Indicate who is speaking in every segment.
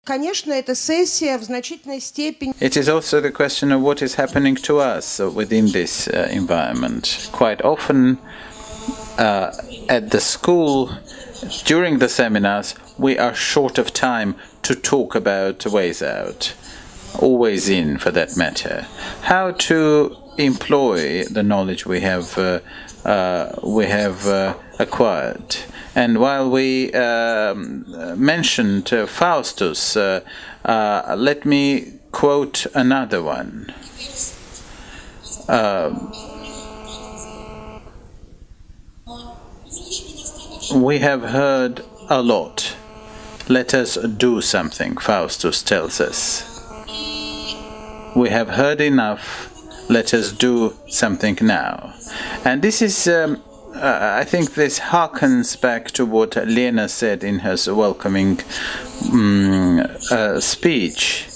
Speaker 1: Конечно, эта сессия в значительной степени...
Speaker 2: It is also the question of what is happening to us within this environment. Quite often at the school, during the seminars, we are short of time to talk about ways out, or ways in for that matter. How to employ the knowledge we have acquired. And while we mentioned Faustus, let me quote another one. We have heard a lot. Let us do something, Faustus tells us. We have heard enough. Let us do something now. And this is... I think this harkens back to what Elena said in her welcoming speech.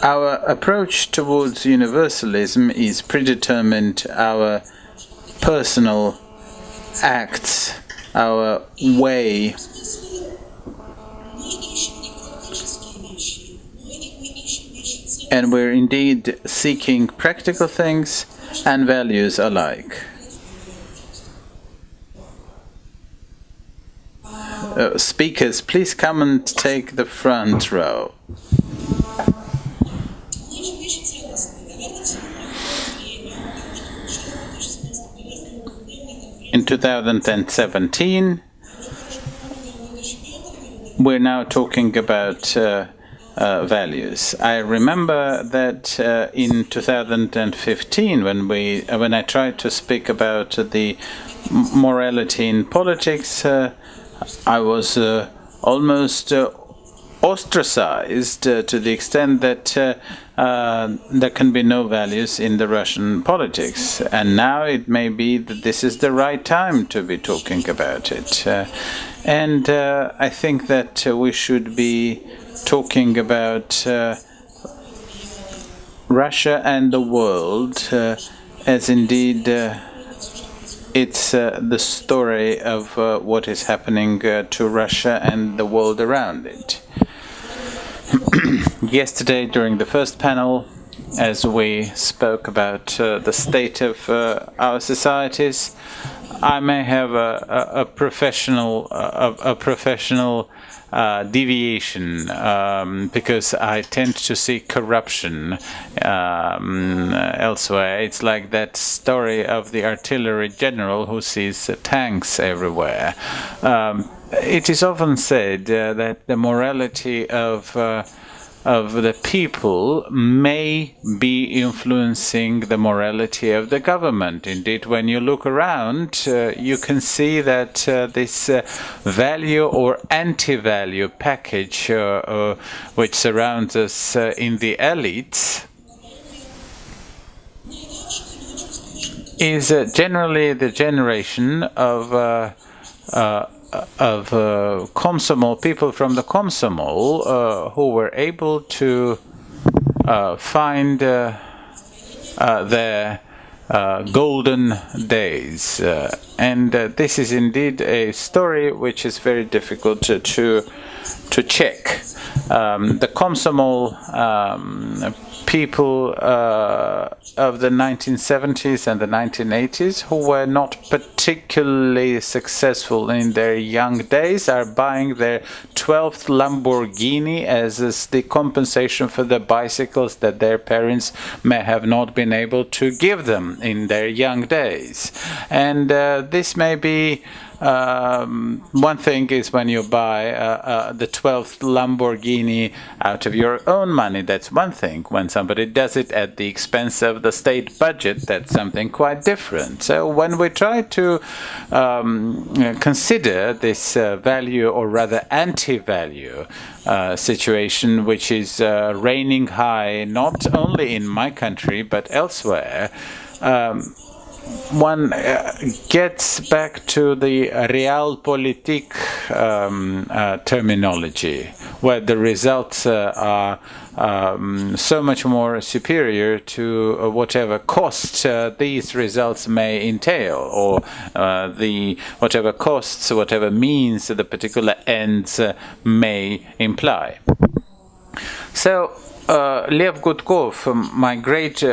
Speaker 2: Our approach towards universalism is predetermined our personal acts, our way. And we're indeed seeking practical things and values alike. Speakers, please come and take the front row. In 2017, we're now talking about values. I remember that in 2015, when I tried to speak about the morality in politics, I was almost ostracized to the extent that there can be no values in the Russian politics. And now it may be that this is the right time to be talking about it. And I think that we should be talking about Russia and the world as indeed it's the story of what is happening to Russia and the world around it. Yesterday, during the first panel, as we spoke about the state of our societies, I may have a professional deviation because I tend to see corruption elsewhere. It's like that story of the artillery general who sees tanks everywhere. It is often said that the morality of the people may be influencing the morality of the government. Indeed, when you look around, you can see that this value or anti-value package which surrounds us in the elites is generally the generation of Komsomol, people from the Komsomol who were able to find their golden days. And this is indeed a story which is very difficult to check. The Komsomol people of the 1970s and the 1980s who were not particularly successful in their young days are buying their 12th Lamborghini as the compensation for the bicycles that their parents may have not been able to give them in their young days. And this may be one thing is when you buy the 12th Lamborghini out of your own money, that's one thing. When somebody does it at the expense of the state budget, that's something quite different. So when we try to consider this value, or rather anti-value situation, which is reigning high not only in my country but elsewhere, one gets back to the realpolitik terminology, where the results are so much more superior to whatever cost these results may entail, or whatever costs, whatever means the particular ends may imply. So, Lev Gutkov, my great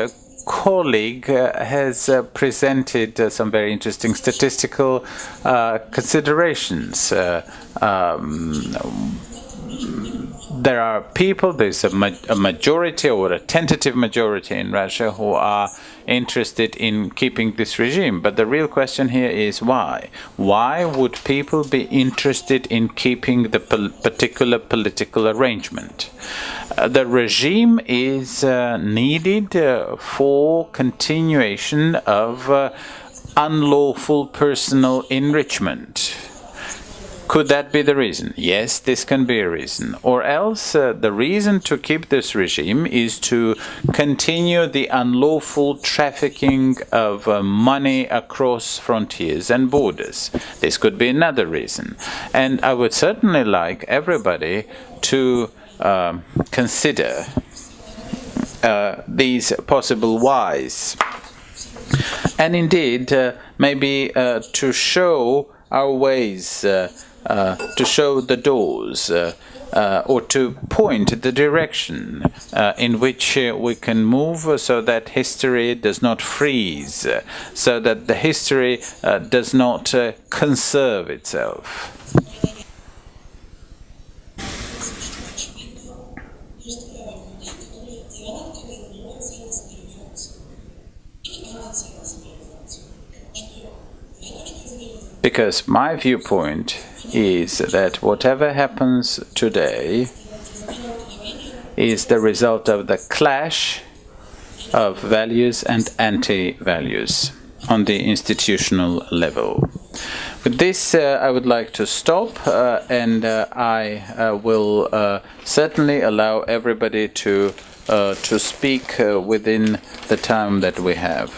Speaker 2: colleague, has presented some very interesting statistical considerations. There are people, there's a majority or a tentative majority in Russia who are interested in keeping this regime. But the real question here is why? Why would people be interested in keeping the particular political arrangement? The regime is needed for continuation of unlawful personal enrichment. Could that be the reason? Yes, this can be a reason. Or else, the reason to keep this regime is to continue the unlawful trafficking of money across frontiers and borders. This could be another reason. And I would certainly like everybody to consider these possible whys. And indeed, maybe to show our ways, to show the doors, or to point the direction in which we can move so that history does not freeze, so that the history does not conserve itself. Because my viewpoint is that whatever happens today is the result of the clash of values and anti-values on the institutional level. With this, I would like to stop, and I will certainly allow everybody to speak within the time that we have.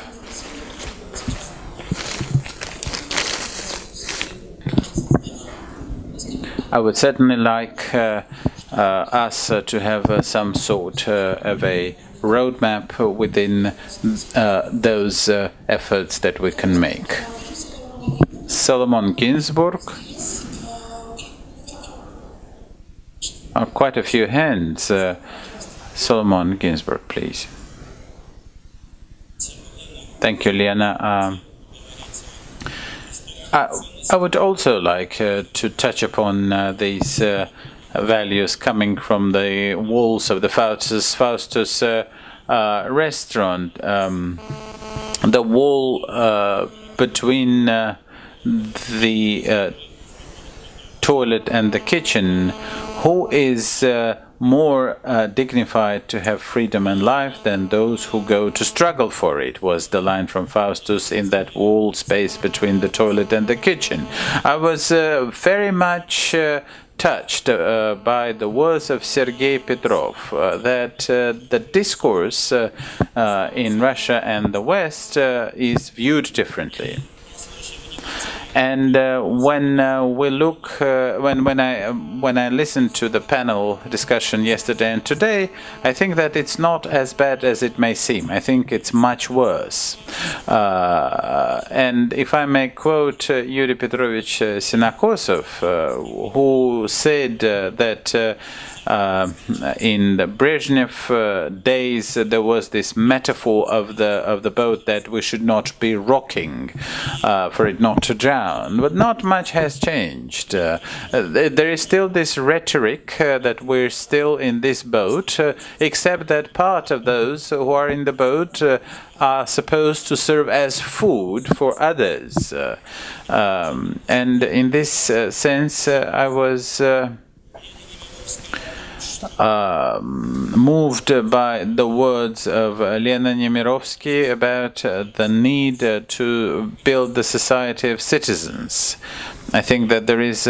Speaker 2: I would certainly like us to have some sort of a roadmap within those efforts that we can make. Solomon Ginsburg. Quite a few hands. Solomon Ginsburg, please. Thank you, Elena. I would also like to touch upon these values coming from the walls of the Faustus restaurant. The wall between the toilet and the kitchen. Who is more dignified to have freedom and life than those who go to struggle for it, was the line from Faustus in that wall space between the toilet and the kitchen. I was very much touched by the words of Sergei Petrov, that the discourse in Russia and the West is viewed differently. And when we look, when I listened to the panel discussion yesterday and today, I think that it's not as bad as it may seem. I think it's much worse. And if I may quote Yuri Petrovich Sinakosov, who said that in the Brezhnev days there was this metaphor of the boat that we should not be rocking for it not to drown, but not much has changed. There is still this rhetoric that we're still in this boat, except that part of those who are in the boat are supposed to serve as food for others. And in this sense, I was moved by the words of Elena Nemirovsky about the need to build the society of citizens. I think that there is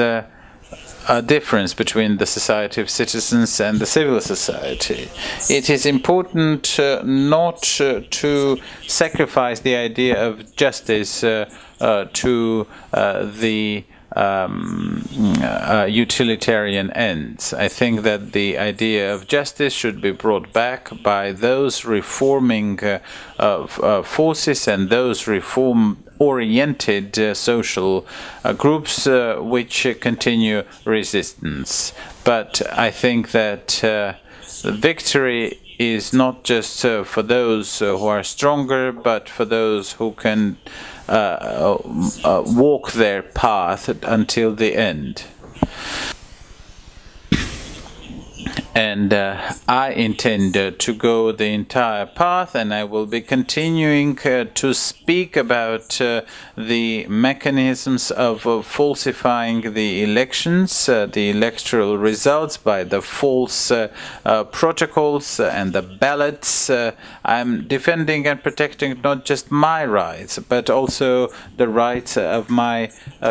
Speaker 2: a difference between the society of citizens and the civil society. It is important not to sacrifice the idea of justice to the utilitarian ends. I think that the idea of justice should be brought back by those reforming forces and those reform-oriented social groups which continue resistance. But I think that victory is not just for those who are stronger, but for those who can walk their path until the end. And I intend to go the entire path, and I will be continuing to speak about the mechanisms of falsifying the elections, the electoral results by the false protocols and the ballots. I'm defending and protecting not just my rights, but also the rights of my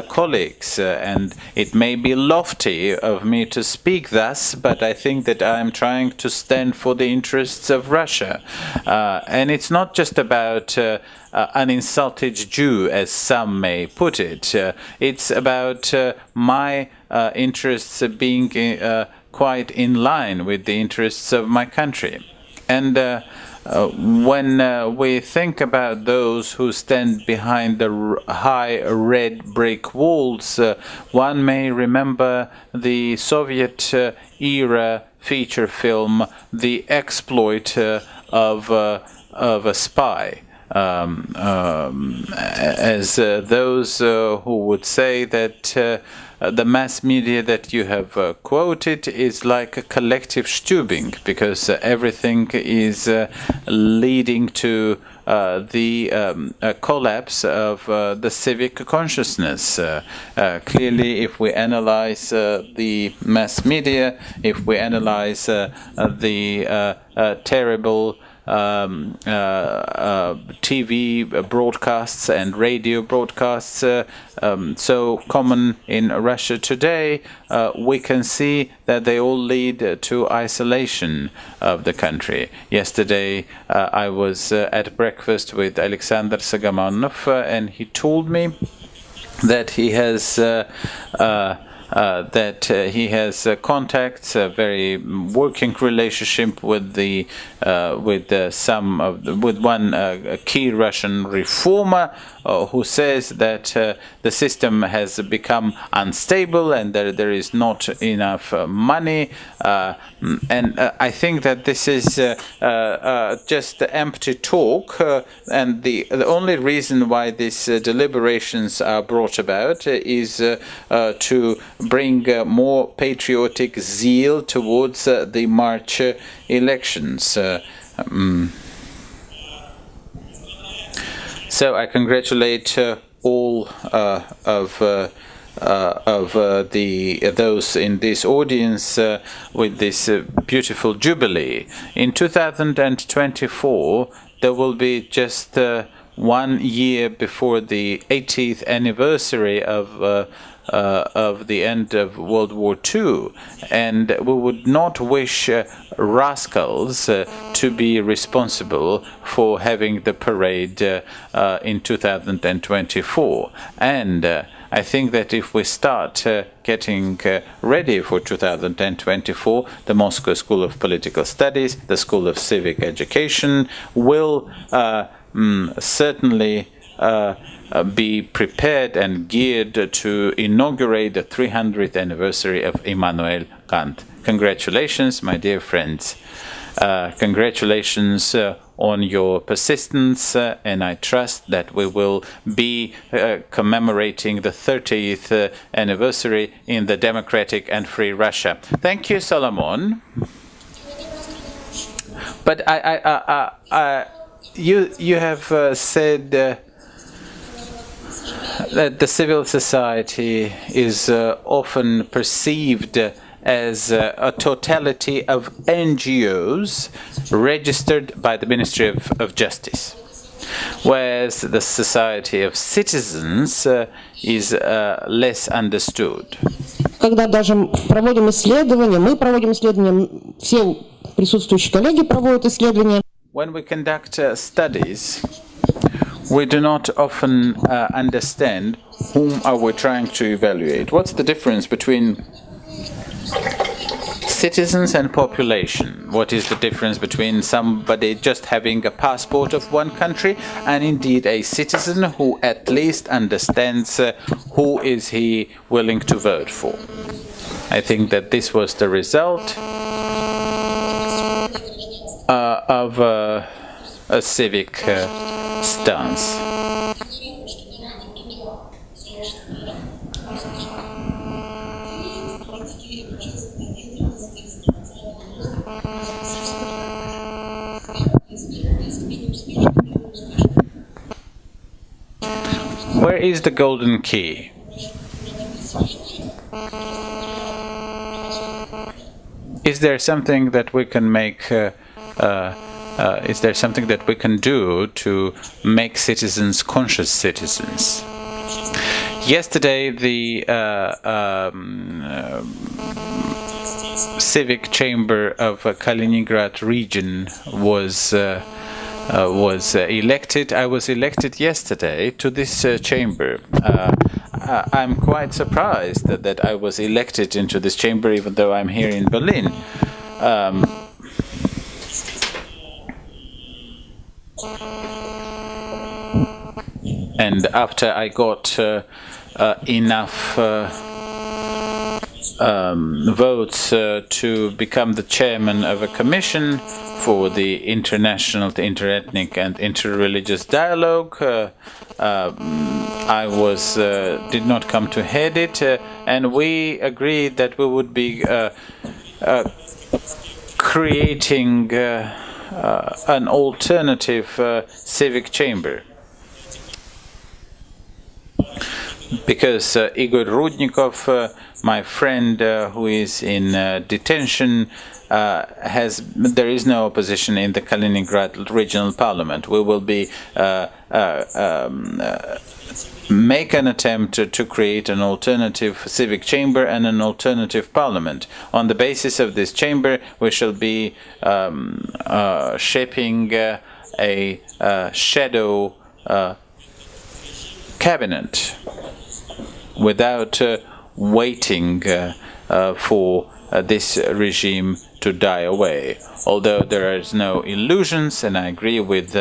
Speaker 2: colleagues. And it may be lofty of me to speak thus, but I think that I'm trying to stand for the interests of Russia. And it's not just about an insulted Jew, as some may put it. It's about my interests being quite in line with the interests of my country. And when we think about those who stand behind the high red brick walls, one may remember the Soviet era feature film, The Exploit of a Spy. As those who would say that the mass media that you have quoted is like a collective Stubing, because everything is leading to the collapse of the civic consciousness. Clearly, if we analyze the mass media, if we analyze the terrible TV broadcasts and radio broadcasts so common in Russia today, we can see that they all lead to isolation of the country. Yesterday, I was at breakfast with Alexander Sagamonov, and he told me that he has contacts, a very working relationship with one key Russian reformer who says that the system has become unstable and that there is not enough money. And I think that this is just empty talk. And the only reason why these deliberations are brought about is to bring more patriotic zeal towards the March elections. So I congratulate all of those in this audience with this beautiful jubilee. In 2024, there will be just 1 year before the 80th anniversary of the end of World War II, and we would not wish rascals to be responsible for having the parade in 2024. And I think that if we start getting ready for 2024, the Moscow School of Political Studies, the School of Civic Education will certainly be prepared and geared to inaugurate the 300th anniversary of Immanuel Kant. Congratulations, my dear friends. Congratulations on your persistence, and I trust that we will be commemorating the 30th anniversary in the democratic and free Russia. Thank you, Solomon. But you have said that the civil society is often perceived as a totality of NGOs registered by the Ministry of Justice, whereas the society of citizens is less understood.
Speaker 3: когда даже проводим исследования, мы проводим исследования, все присутствующие коллеги проводят исследования.
Speaker 2: When we conduct studies, we do not often understand whom are we trying to evaluate. What's the difference between citizens and population? What is the difference between somebody just having a passport of one country and indeed a citizen who at least understands who is he willing to vote for? I think that this was the result of a civic stance. Where is the golden key? Is there something that we can make? Is there something that we can do to make citizens conscious citizens? Yesterday, the civic chamber of Kaliningrad region was elected. I was elected yesterday to this chamber. I'm quite surprised that I was elected into this chamber, even though I'm here in Berlin. And after I got enough votes to become the chairman of a commission for the international, the interethnic and interreligious dialogue, I did not come to head it, and we agreed that we would be creating an alternative civic chamber. Because Igor Rudnikov, my friend who is in detention, there is no opposition in the Kaliningrad regional parliament. We will be make an attempt to create an alternative civic chamber and an alternative parliament. On the basis of this chamber, we shall be shaping a shadow cabinet without waiting for this regime to die away. Although there is no illusions, and I agree with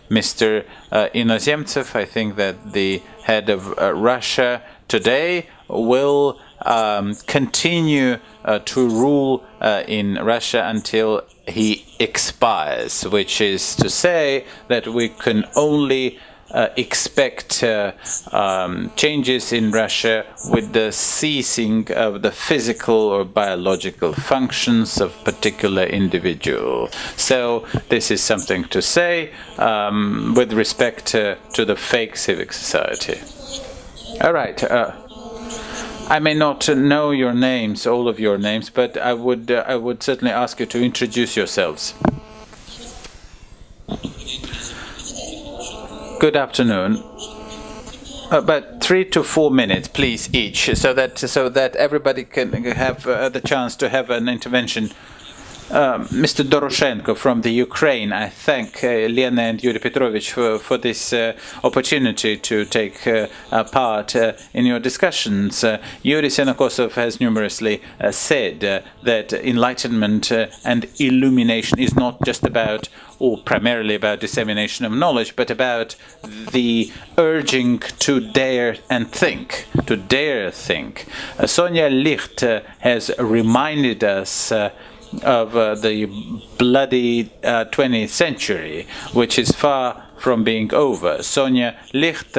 Speaker 2: Mr. Inozemtsev, I think that the head of Russia today will continue to rule in Russia until he expires, which is to say that we can only expect changes in Russia with the ceasing of the physical or biological functions of particular individual. So this is something to say with respect to the fake civic society. All right. I may not know your names, all of your names, but I would certainly ask you to introduce yourselves. Good afternoon. About 3 to 4 minutes, please, each, so that everybody can have the chance to have an intervention. Mr. Doroshenko from the Ukraine, I thank Elena and Yuri Petrovich for this opportunity to take part in your discussions. Yuri Senokosov has numerously said that enlightenment and illumination is not just about or primarily about dissemination of knowledge, but about the urging to dare and think, to dare think. Sonia Licht has reminded us of the bloody 20th century, which is far from being over. Sonia Licht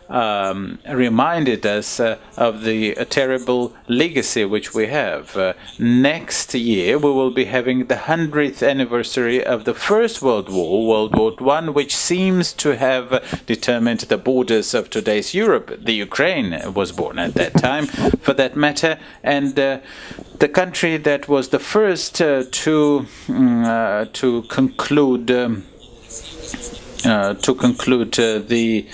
Speaker 2: reminded us of the terrible legacy which we have. Next year we will be having the 100th anniversary of the First World War, World War I, which seems to have determined the borders of today's Europe. The Ukraine was born at that time, for that matter, and the country that was the first to conclude the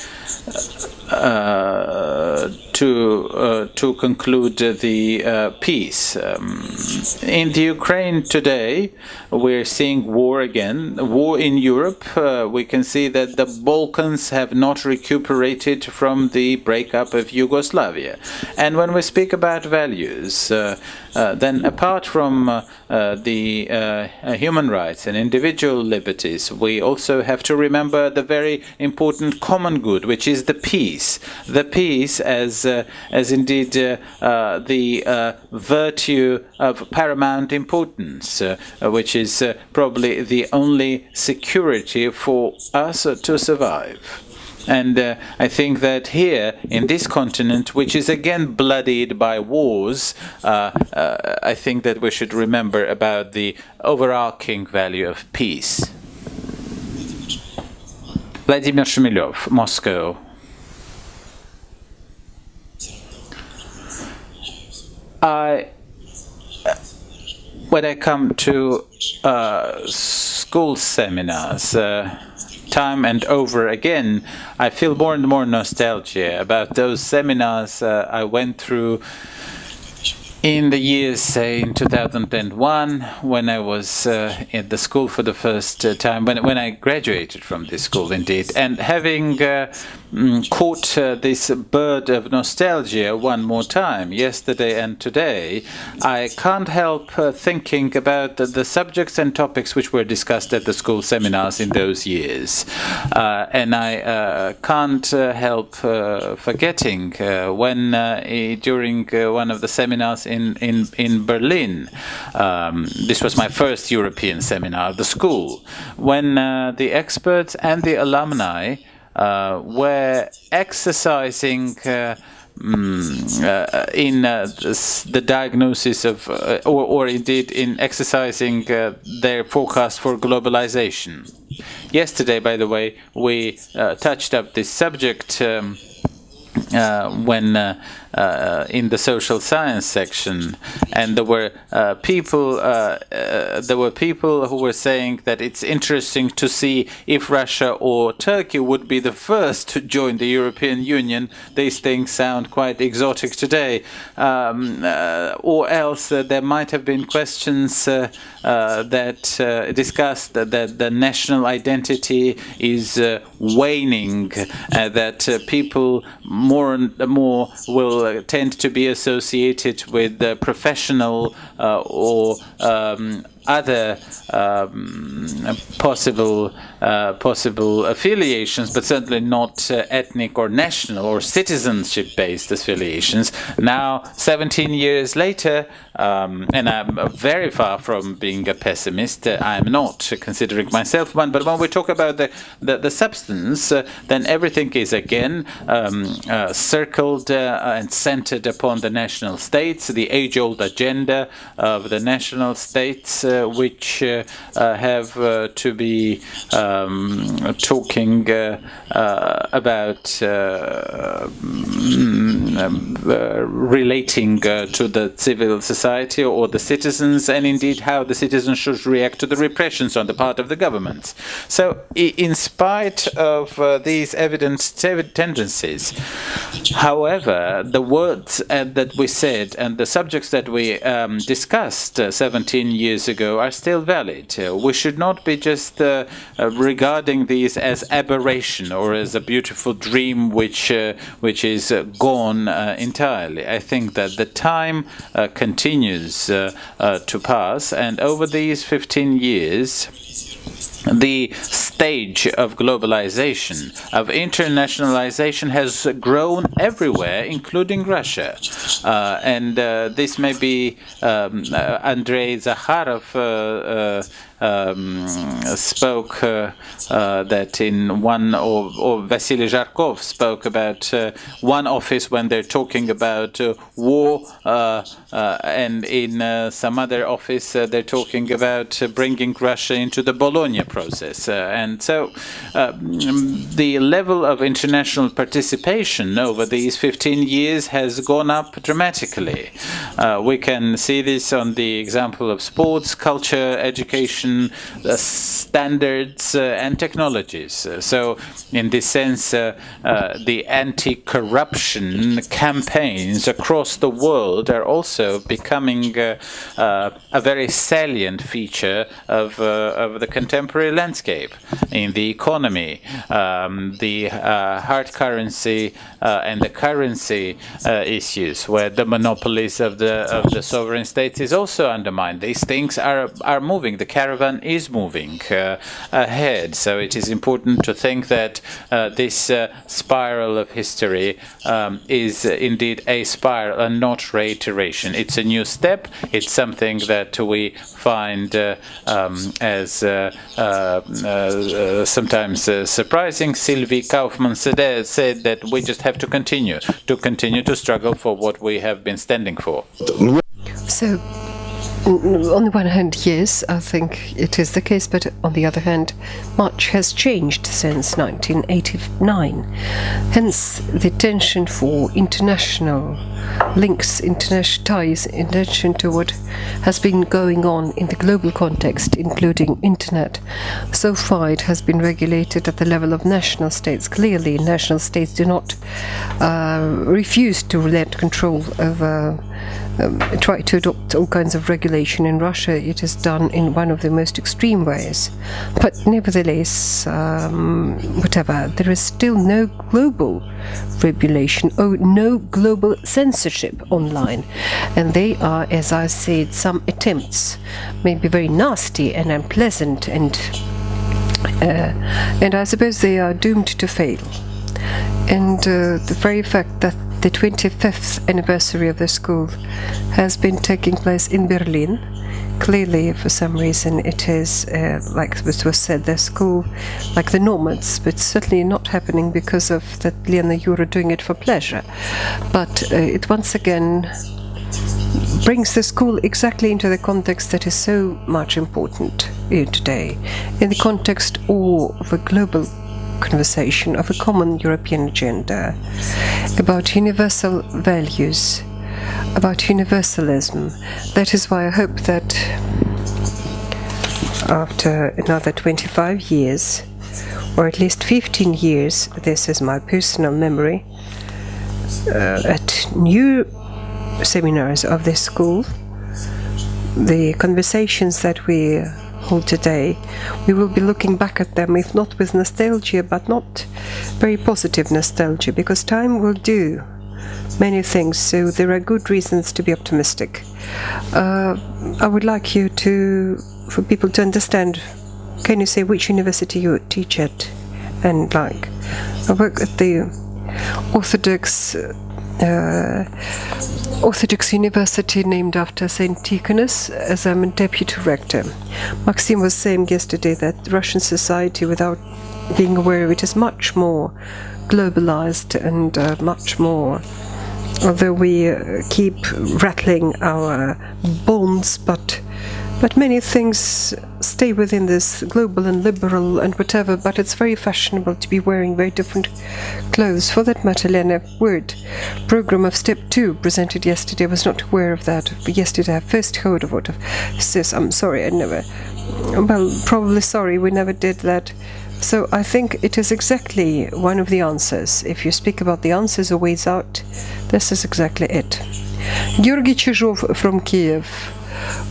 Speaker 2: to conclude the peace. In the Ukraine today, we're seeing war again, war in Europe. We can see that the Balkans have not recuperated from the breakup of Yugoslavia. And when we speak about values, then apart from the human rights and individual liberties, we also have to remember the very important common good, which is the peace. The peace as indeed the virtue of paramount importance, which is probably the only security for us to survive. And I think that here, in this continent, which is again bloodied by wars, I think that we should remember about the overarching value of peace. Vladimir Shmylov, Moscow. When I come to school seminars, time and over again, I feel more and more nostalgia about those seminars I went through in the years, say, in 2001, when I was at the school for the first time, when I graduated from this school, indeed, and having caught this bird of nostalgia one more time, yesterday and today, I can't help thinking about the subjects and topics which were discussed at the school seminars in those years. And I can't help forgetting when during one of the seminars in Berlin, this was my first European seminar at the school, when the experts and the alumni were exercising in the diagnosis of, or indeed in exercising their forecast for globalization. Yesterday, by the way, we touched up this subject when in the social science section, and there were people who were saying that it's interesting to see if Russia or Turkey would be the first to join the European Union. These things sound quite exotic today, or else there might have been questions that discussed that the national identity is waning, that people more and more will tend to be associated with professional or other possible affiliations, but certainly not ethnic or national or citizenship-based affiliations. Now, 17 years later, and I'm very far from being a pessimist. I'm not considering myself one. But when we talk about the substance, then everything is again circled and centered upon the national states, the age-old agenda of the national states, which have to be talking about relating to the civil society or the citizens, and indeed how the citizens should react to the repressions on the part of the governments. So, in spite of these evident tendencies, however, the words that we said and the subjects that we discussed 17 years ago are still valid. We should not be just regarding these as aberration or as a beautiful dream which is gone entirely. I think that the time continues to pass, and over these 15 years, the stage of globalization, of internationalization, has grown everywhere, including Russia. And this may be Andrei Zakharov spoke that in one, or Vasily Zharkov spoke about one office when they're talking about war, and in some other office they're talking about bringing Russia into the Bologna process. And so the level of international participation over these 15 years has gone up dramatically. We can see this on the example of sports, culture, education, standards, and technologies. So in this sense, the anti-corruption campaigns across the world are also becoming a very salient feature of the contemporary landscape. In the economy, the hard currency and the currency issues, where the monopolies of the sovereign states is also undermined. These things are moving. The caravan is moving ahead. So it is important to think that this spiral of history is indeed a spiral and not reiteration. It's a new step. It's something that we find as sometimes surprising. Sylvie Kaufmann said that we just have to continue to struggle for what we have been standing for.
Speaker 4: So, on the one hand, yes, I think it is the case, but on the other hand, much has changed since 1989. Hence, the tension for international links, international ties, in addition to what has been going on in the global context, including internet. So far, it has been regulated at the level of national states. Clearly, national states do not refuse to let control over try to adopt all kinds of regulation. In Russia, it is done in one of the most extreme ways. But nevertheless, whatever, there is still no global regulation or no global censorship online. And they are, as I said, some attempts, maybe very nasty and unpleasant, and I suppose they are doomed to fail. And the very fact that the 25th anniversary of the school has been taking place in Berlin. Clearly, for some reason, it is, like it was said, the school, like the nomads, but certainly not happening because of that Lena, you are doing it for pleasure. But it once again brings the school exactly into the context that is so much important today, in the context of a global conversation of a common European agenda about universal values, about universalism. That is why I hope that after another 25 years, or at least 15 years, this is my personal memory, at new seminars of this school, the conversations that we hold today, we will be looking back at them, if not with nostalgia, but not very positive nostalgia, because time will do many things, so there are good reasons to be optimistic. I would like you for people to understand, can you say which university you teach at? And like, I work at the Orthodox University named after St. Tikhonus, as I'm a deputy rector. Maxim was saying yesterday that Russian society, without being aware of it, is much more globalized and much more, although we keep rattling our bonds, but many things stay within this global and liberal and whatever, but it's very fashionable to be wearing very different clothes. For that matter, Elena, program of Step 2 presented yesterday, I was not aware of that. Yesterday I first heard of what says, I'm sorry, probably sorry, we never did that. So I think it is exactly one of the answers. If you speak about the answers or ways out, this is exactly it. Georgy Chizhov from Kiev.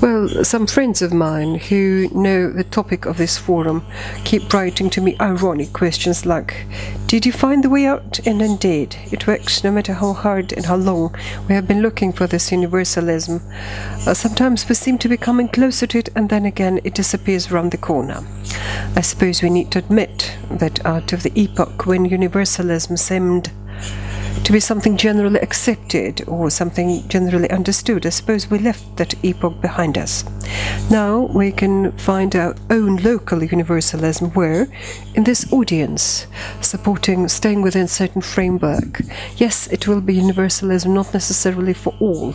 Speaker 4: Well, some friends of mine who know the topic of this forum keep writing to me ironic questions like, did you find the way out? And indeed, it works no matter how hard and how long we have been looking for this universalism. Sometimes we seem to be coming closer to it, and then again it disappears around the corner. I suppose we need to admit that out of the epoch when universalism seemed to be something generally accepted or something generally understood. I suppose we left that epoch behind us. Now we can find our own local universalism where, in this audience, supporting staying within certain framework, yes, it will be universalism, not necessarily for all.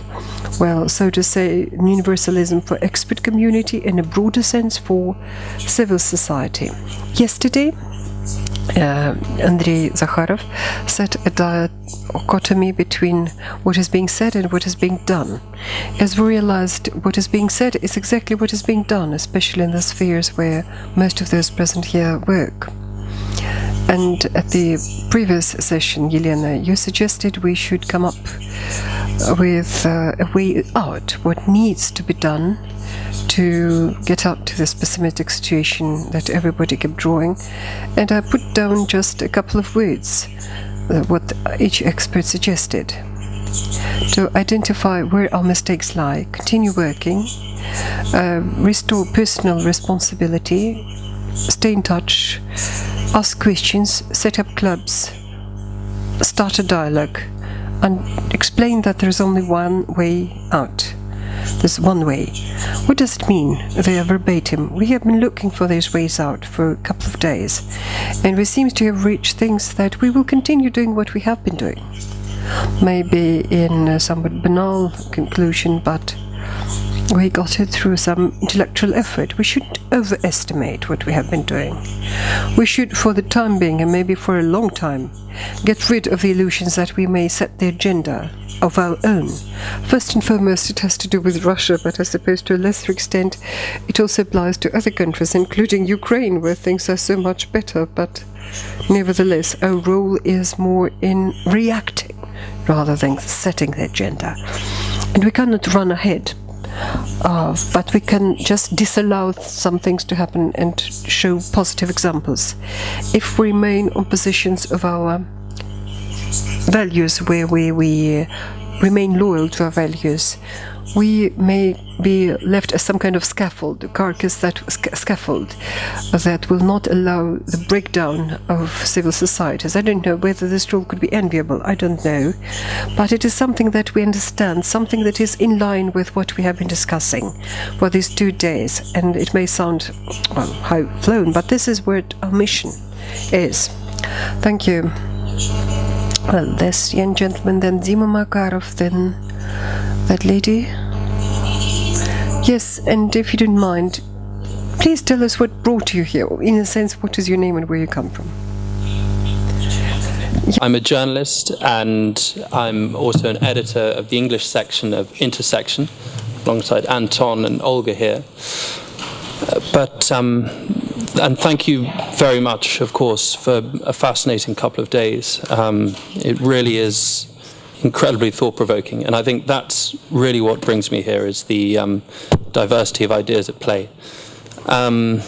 Speaker 4: Well, so to say, universalism for expert community in a broader sense for civil society. Yesterday, Andrei Zakharov set a dichotomy between what is being said and what is being done. As we realized, what is being said is exactly what is being done, especially in the spheres where most of those present here work. And at the previous session, Elena, you suggested we should come up with a way out, what needs to be done to get out to this pessimistic situation that everybody kept drawing. And I put down just a couple of words, what each expert suggested. To identify where our mistakes lie, continue working, restore personal responsibility, stay in touch, ask questions, set up clubs, start a dialogue, and explain that there's only one way out. There's one way. What does it mean? They are verbatim. We have been looking for these ways out for a couple of days, and we seem to have reached things that we will continue doing what we have been doing. Maybe in a somewhat banal conclusion, but we got it through some intellectual effort. We shouldn't overestimate what we have been doing. We should, for the time being, and maybe for a long time, get rid of the illusions that we may set the agenda of our own. First and foremost, it has to do with Russia, but I suppose to a lesser extent it also applies to other countries, including Ukraine, where things are so much better. But nevertheless, our role is more in reacting rather than setting the agenda. And we cannot run ahead. But we can just disallow some things to happen and show positive examples. If we remain on positions of our values where we remain loyal to our values, we may be left as some kind of scaffold, a carcass scaffold that will not allow the breakdown of civil societies. I don't know whether this role could be enviable, I don't know, but it is something that we understand, something that is in line with what we have been discussing for these 2 days. And it may sound, well, high-flown, but this is where our mission is. Thank you. Well, this young gentleman, then Dima Makarov, then that lady. Yes, and if you don't mind, please tell us what brought you here. In a sense, what is your name and where you come from?
Speaker 5: I'm a journalist and I'm also an editor of the English section of Intersection, alongside Anton and Olga here. And thank you very much, of course, for a fascinating couple of days. It really is incredibly thought-provoking, and I think that's really what brings me here, is the diversity of ideas at play. On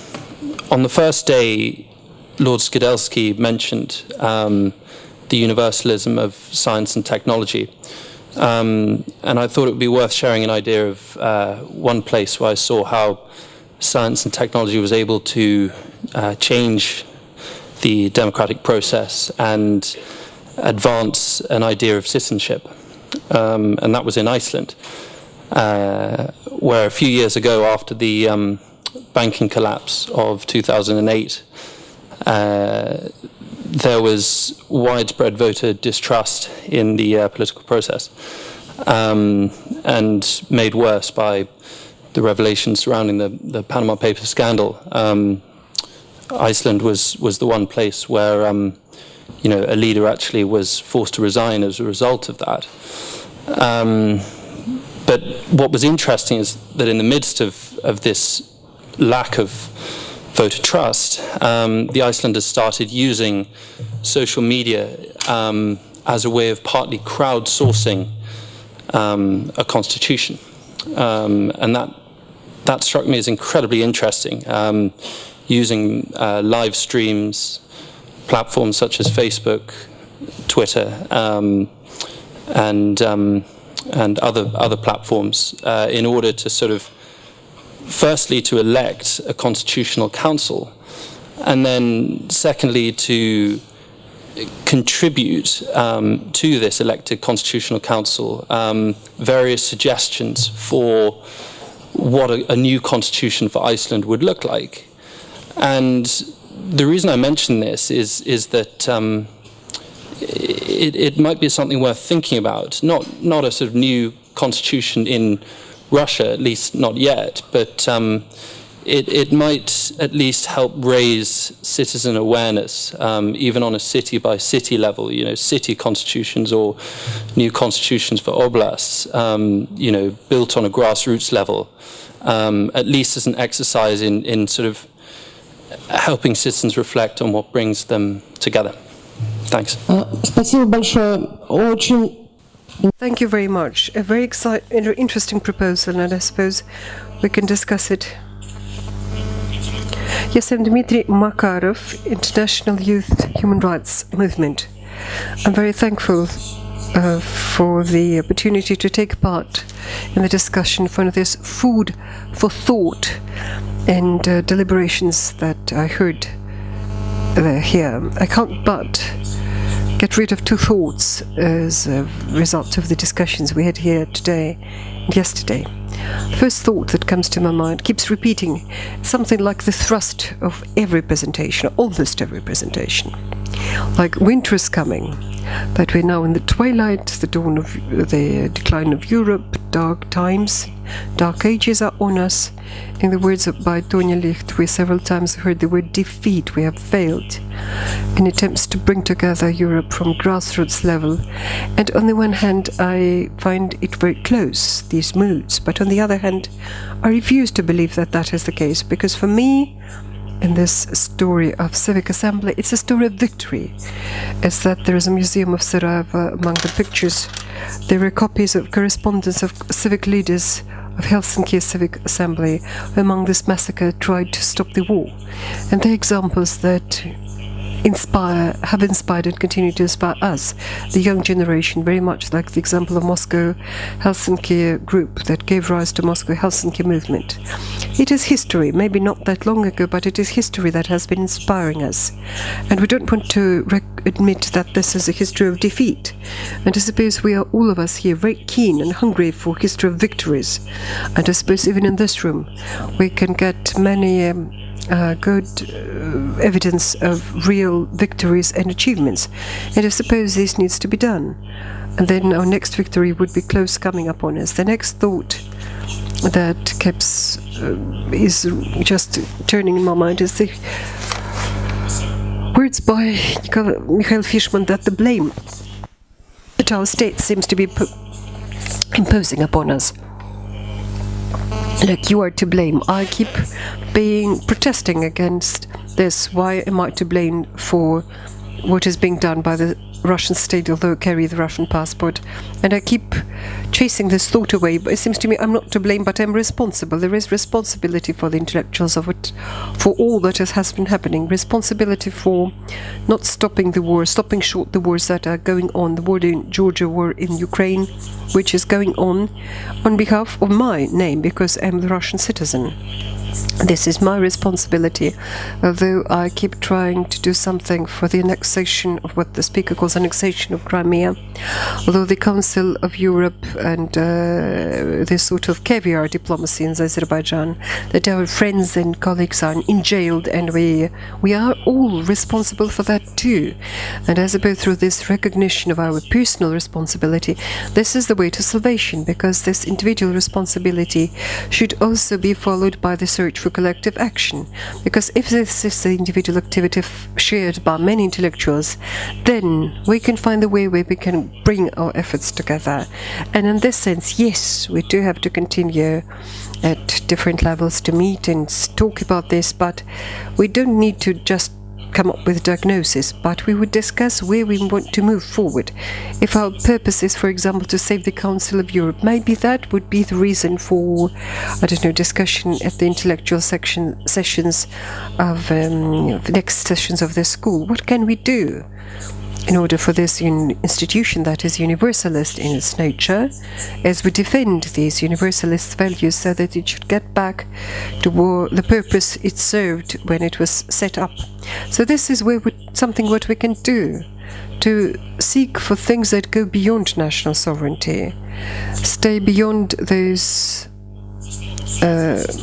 Speaker 5: the first day, Lord Skidelsky mentioned the universalism of science and technology, and I thought it would be worth sharing an idea of one place where I saw how science and technology was able to change the democratic process and advance an idea of citizenship, and that was in Iceland, where a few years ago, after the banking collapse of 2008, there was widespread voter distrust in the political process, and made worse by the revelations surrounding the Panama Papers scandal. Iceland was the one place where a leader actually was forced to resign as a result of that. But what was interesting is that in the midst of this lack of voter trust, the Icelanders started using social media as a way of partly crowdsourcing a constitution. And that struck me as incredibly interesting, using live streams, platforms such as Facebook, Twitter, and other platforms in order to sort of, firstly, to elect a constitutional council, and then secondly, to contribute to this elected constitutional council various suggestions for what a new constitution for Iceland would look like. And the reason I mention this is that it might be something worth thinking about. Not a sort of new constitution in Russia, at least not yet, but it might at least help raise citizen awareness, even on a city-by-city level, city constitutions or new constitutions for oblasts, built on a grassroots level, at least as an exercise in sort of helping citizens reflect on what brings them together. Thanks.
Speaker 3: Спасибо большое. Очень
Speaker 4: Thank you very much. A very interesting proposal, and I suppose we can discuss it. Yes, I'm Dmitry Makarov, International Youth Human Rights Movement. I'm very thankful for the opportunity to take part in the discussion for this food for thought and deliberations that I heard here. I can't but get rid of two thoughts as a result of the discussions we had here today and yesterday. The first thought that comes to my mind keeps repeating something like the thrust of every presentation, almost every presentation. Like winter is coming, that we're now in the twilight, the dawn of the decline of Europe, dark times, dark ages are on us. In the words by Tonya Licht, we several times heard the word defeat. We have failed in attempts to bring together Europe from grassroots level. And on the one hand, I find it very close, these moods. But on the other hand, I refuse to believe that that is the case, because for me, in this story of civic assembly, it's a story of victory. It's that there is a museum of Sarajevo. Among the pictures, there are copies of correspondence of civic leaders of Helsinki Civic Assembly among this massacre tried to stop the war. And they're examples that have inspired and continue to inspire us, the young generation, very much like the example of Moscow Helsinki group that gave rise to Moscow Helsinki movement. It is history, maybe not that long ago, but it is history that has been inspiring us. And we don't want to admit that this is a history of defeat. And I suppose we are, all of us here, very keen and hungry for history of victories. And I suppose even in this room, we can get many good evidence of real victories and achievements. And I suppose this needs to be done. And then our next victory would be close coming upon us. The next thought that is just turning in my mind is the words by Mikhail Fishman that the blame that our state seems to be imposing upon us. Like, you are to blame. I keep protesting against this. Why am I to blame for what is being done by the Russian state, although I carry the Russian passport? And I keep chasing this thought away. But it seems to me I'm not to blame, but I'm responsible. There is responsibility for the intellectuals of it, for all that has been happening. Responsibility for not stopping the war, stopping short the wars that are going on. The war in Georgia, war in Ukraine, which is going on behalf of my name, because I'm the Russian citizen. This is my responsibility, although I keep trying to do something for the annexation of what the speaker calls annexation of Crimea. Although the Council of Europe and this sort of caviar diplomacy in Azerbaijan, that our friends and colleagues are jailed, and we are all responsible for that too. And as I go through this recognition of our personal responsibility, this is the way to salvation, because this individual responsibility should also be followed by the search for collective action. Because if this is the individual activity shared by many intellectuals, then we can find a way where we can bring our efforts together. And in this sense, yes, we do have to continue at different levels to meet and talk about this, but we don't need to just come up with diagnosis, but we would discuss where we want to move forward. If our purpose is, for example, to save the Council of Europe, maybe that would be the reason for, discussion at the intellectual sessions of the next sessions of the school. What can we do? in order for this institution that is universalist in its nature, as we defend these universalist values so that it should get back to the purpose it served when it was set up. So this is something what we can do, to seek for things that go beyond national sovereignty, stay beyond those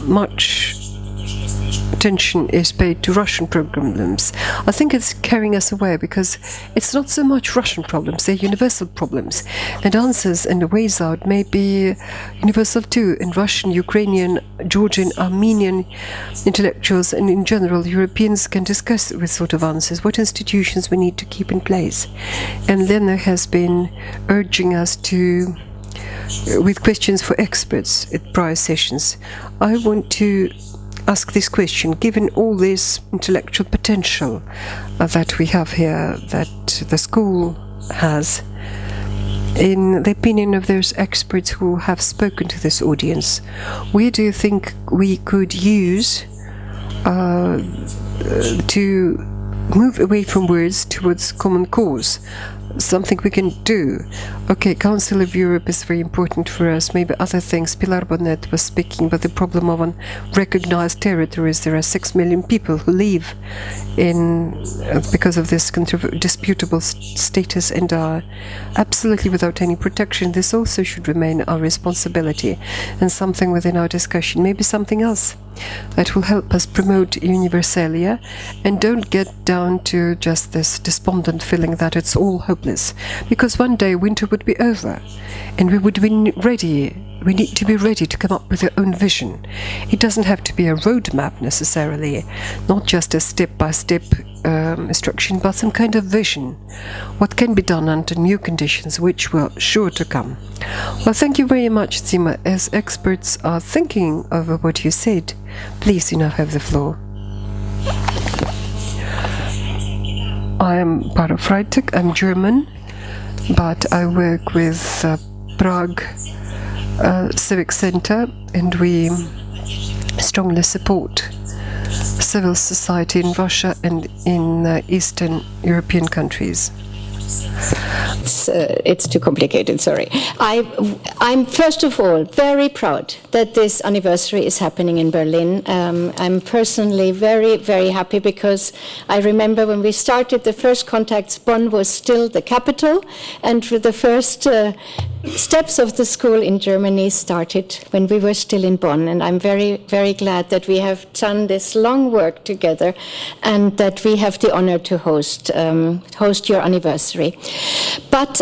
Speaker 4: much attention is paid to Russian problems. I think it's carrying us away because it's not so much Russian problems, they're universal problems. And answers and ways out may be universal too. In Russian, Ukrainian, Georgian, Armenian intellectuals and in general Europeans can discuss with sort of answers, what institutions we need to keep in place. And Elena has been urging us to with questions for experts at prior sessions. I want to ask this question, given all this intellectual potential that we have here, that the school has, in the opinion of those experts who have spoken to this audience, where do you think we could use to move away from words towards common cause? Something we can do. Okay, Council of Europe is very important for us. Maybe other things. Pilar Bonet was speaking about the problem of unrecognized territories. There are 6 million people who live in because of this disputable status and are absolutely without any protection. This also should remain our responsibility and something within our discussion. Maybe something else that will help us promote universalia and don't get down to just this despondent feeling that it's all hopeless. Because one day winter would be over and we would be ready. We need to be ready to come up with our own vision. It doesn't have to be a roadmap necessarily, not just a step-by-step instruction, but some kind of vision. What can be done under new conditions, which will sure to come. Well, thank you very much, Zima. As experts are thinking over what you said, please, you now have the floor. I am Para Freitag. I'm German, but I work with Prague Civic Center, and we strongly support civil society in Russia and in Eastern European countries.
Speaker 6: It's too complicated, sorry. I'm first of all very proud that this anniversary is happening in Berlin. I'm personally very, very happy because I remember when we started the first contacts, Bonn was still the capital, and the first steps of the school in Germany started when we were still in Bonn, and I'm very, very glad that we have done this long work together and that we have the honor to host your anniversary. But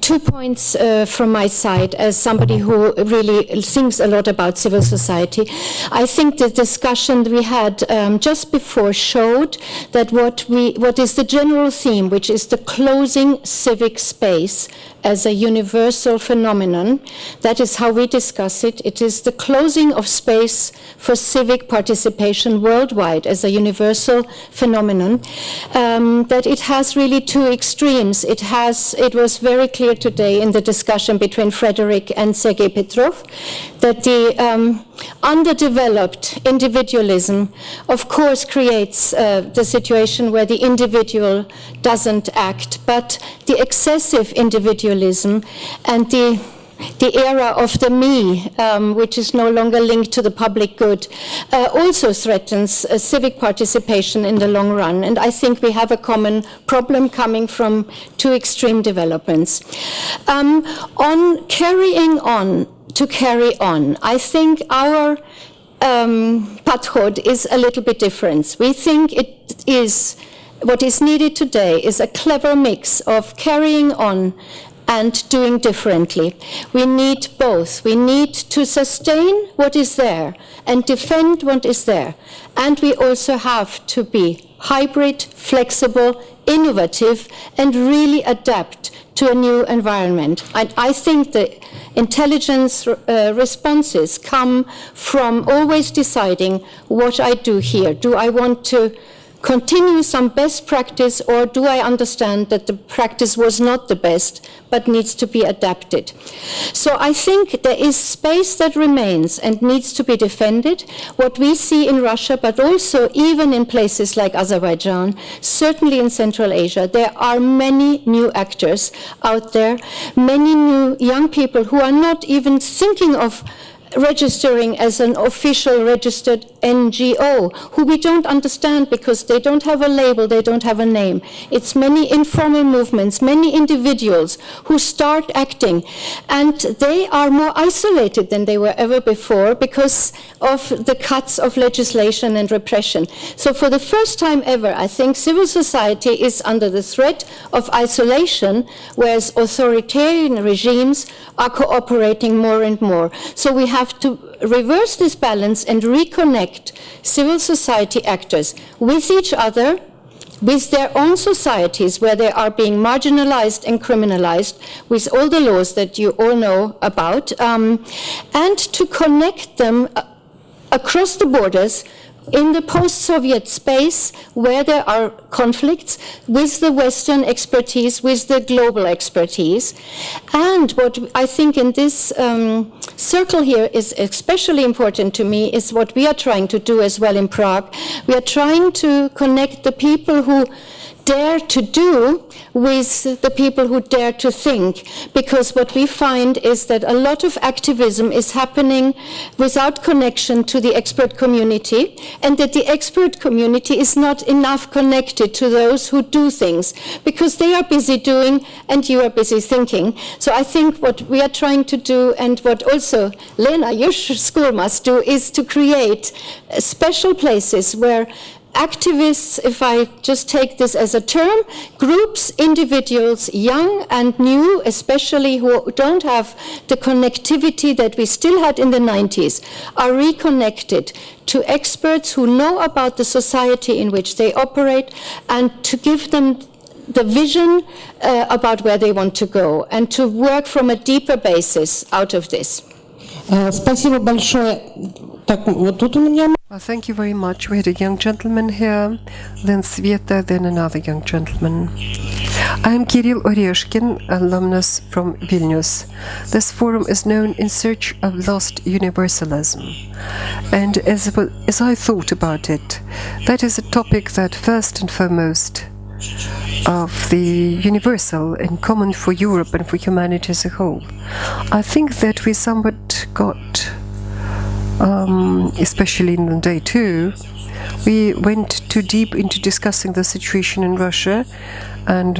Speaker 6: 2 points from my side as somebody who really thinks a lot about civil society. I think the discussion we had just before showed that what is the general theme, which is the closing civic space as a universal phenomenon. That is how we discuss it. It is the closing of space for civic participation worldwide as a universal phenomenon. That it has really two extremes. It was very clear today in the discussion between Frederick and Sergei Petrov that the underdeveloped individualism, of course, creates the situation where the individual doesn't act, but the excessive individualism and the era of the me, which is no longer linked to the public good, also threatens civic participation in the long run. And I think we have a common problem coming from two extreme developments. On carrying on, to carry on, I think our pathod is a little bit different. We think it is what is needed today is a clever mix of carrying on and doing differently. We need both. We need to sustain what is there and defend what is there. And we also have to be hybrid, flexible, innovative, and really adapt to a new environment. And I think the intelligence responses come from always deciding what I do here. Do I want to continue some best practice, or do I understand that the practice was not the best but needs to be adapted? So I think there is space that remains and needs to be defended. What we see in Russia, but also even in places like Azerbaijan, certainly in Central Asia, there are many new actors out there, many new young people who are not even thinking of registering as an official registered NGO, who we don't understand because they don't have a label, they don't have a name. It's many informal movements, many individuals who start acting, and they are more isolated than they were ever before because of the cuts of legislation and repression. So for the first time ever, I think civil society is under the threat of isolation, whereas authoritarian regimes are cooperating more and more. So we have to reverse this balance and reconnect civil society actors with each other, with their own societies where they are being marginalized and criminalized, with all the laws that you all know about, and to connect them across the borders in the post-Soviet space where there are conflicts with the Western expertise, with the global expertise. And what I think in this circle here is especially important to me is what we are trying to do as well in Prague. We are trying to connect the people who dare to do with the people who dare to think, because what we find is that a lot of activism is happening without connection to the expert community, and that the expert community is not enough connected to those who do things, because they are busy doing and you are busy thinking. So I think what we are trying to do, and what also Lena, your school must do, is to create special places where activists, if I just take this as a term, groups, individuals, young and new, especially who don't have the connectivity that we still had in the 90s, are reconnected to experts who know about the society in which they operate, and to give them the vision about where they want to go, and to work from a deeper basis out of this.
Speaker 3: Спасибо большое. Так, вот тут у меня...
Speaker 4: Well, thank you very much. We had a young gentleman here, then Sveta, then another young gentleman. I am Kirill Oreshkin, alumnus from Vilnius. This forum is known In Search of Lost Universalism. And as I thought about it, that is a topic that first and foremost of the universal and common for Europe and for humanity as a whole. I think that we somewhat got, especially in day two, we went too deep into discussing the situation in Russia and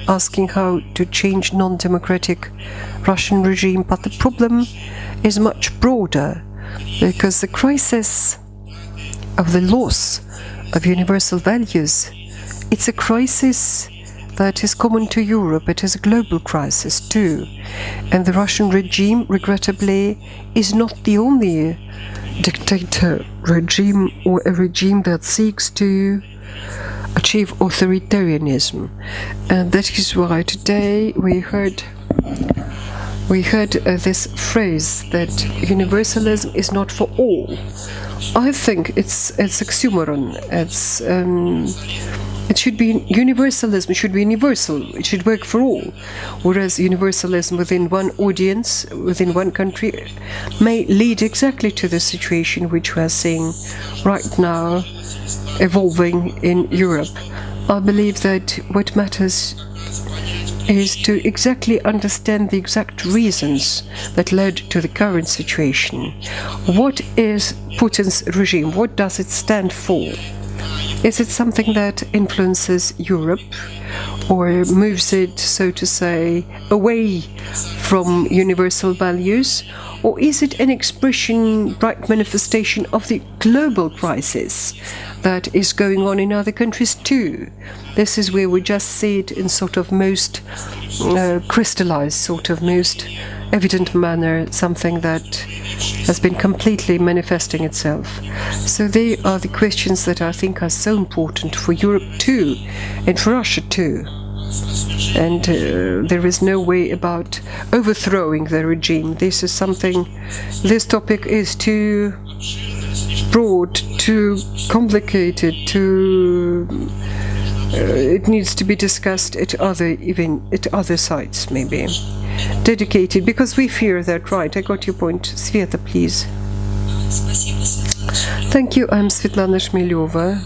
Speaker 4: asking how to change non-democratic Russian regime. But the problem is much broader, because the crisis of the loss of universal values, it's a crisis that is common to Europe. It is a global crisis too. And the Russian regime, regrettably, is not the only dictator regime or a regime that seeks to achieve authoritarianism. And that is why today we heard this phrase that universalism is not for all. I think it's oxymoron. It should be universalism. Should be universal. It should work for all. Whereas universalism within one audience, within one country, may lead exactly to the situation which we are seeing right now evolving in Europe. I believe that what matters is to exactly understand the exact reasons that led to the current situation. What is Putin's regime? What does it stand for? Is it something that influences Europe or moves it, so to say, away from universal values? Or is it an expression, bright manifestation of the global crisis that is going on in other countries too? This is where we just see it in sort of most crystallized, sort of most evident manner, something that has been completely manifesting itself. So they are the questions that I think are so important for Europe too, and for Russia too. And there is no way about overthrowing the regime. This topic is too broad, too complicated, it needs to be discussed at other sites, maybe. Dedicated, because we fear that, right? I got your point. Sveta, please. Thank you. I'm Svetlana Shmelyova.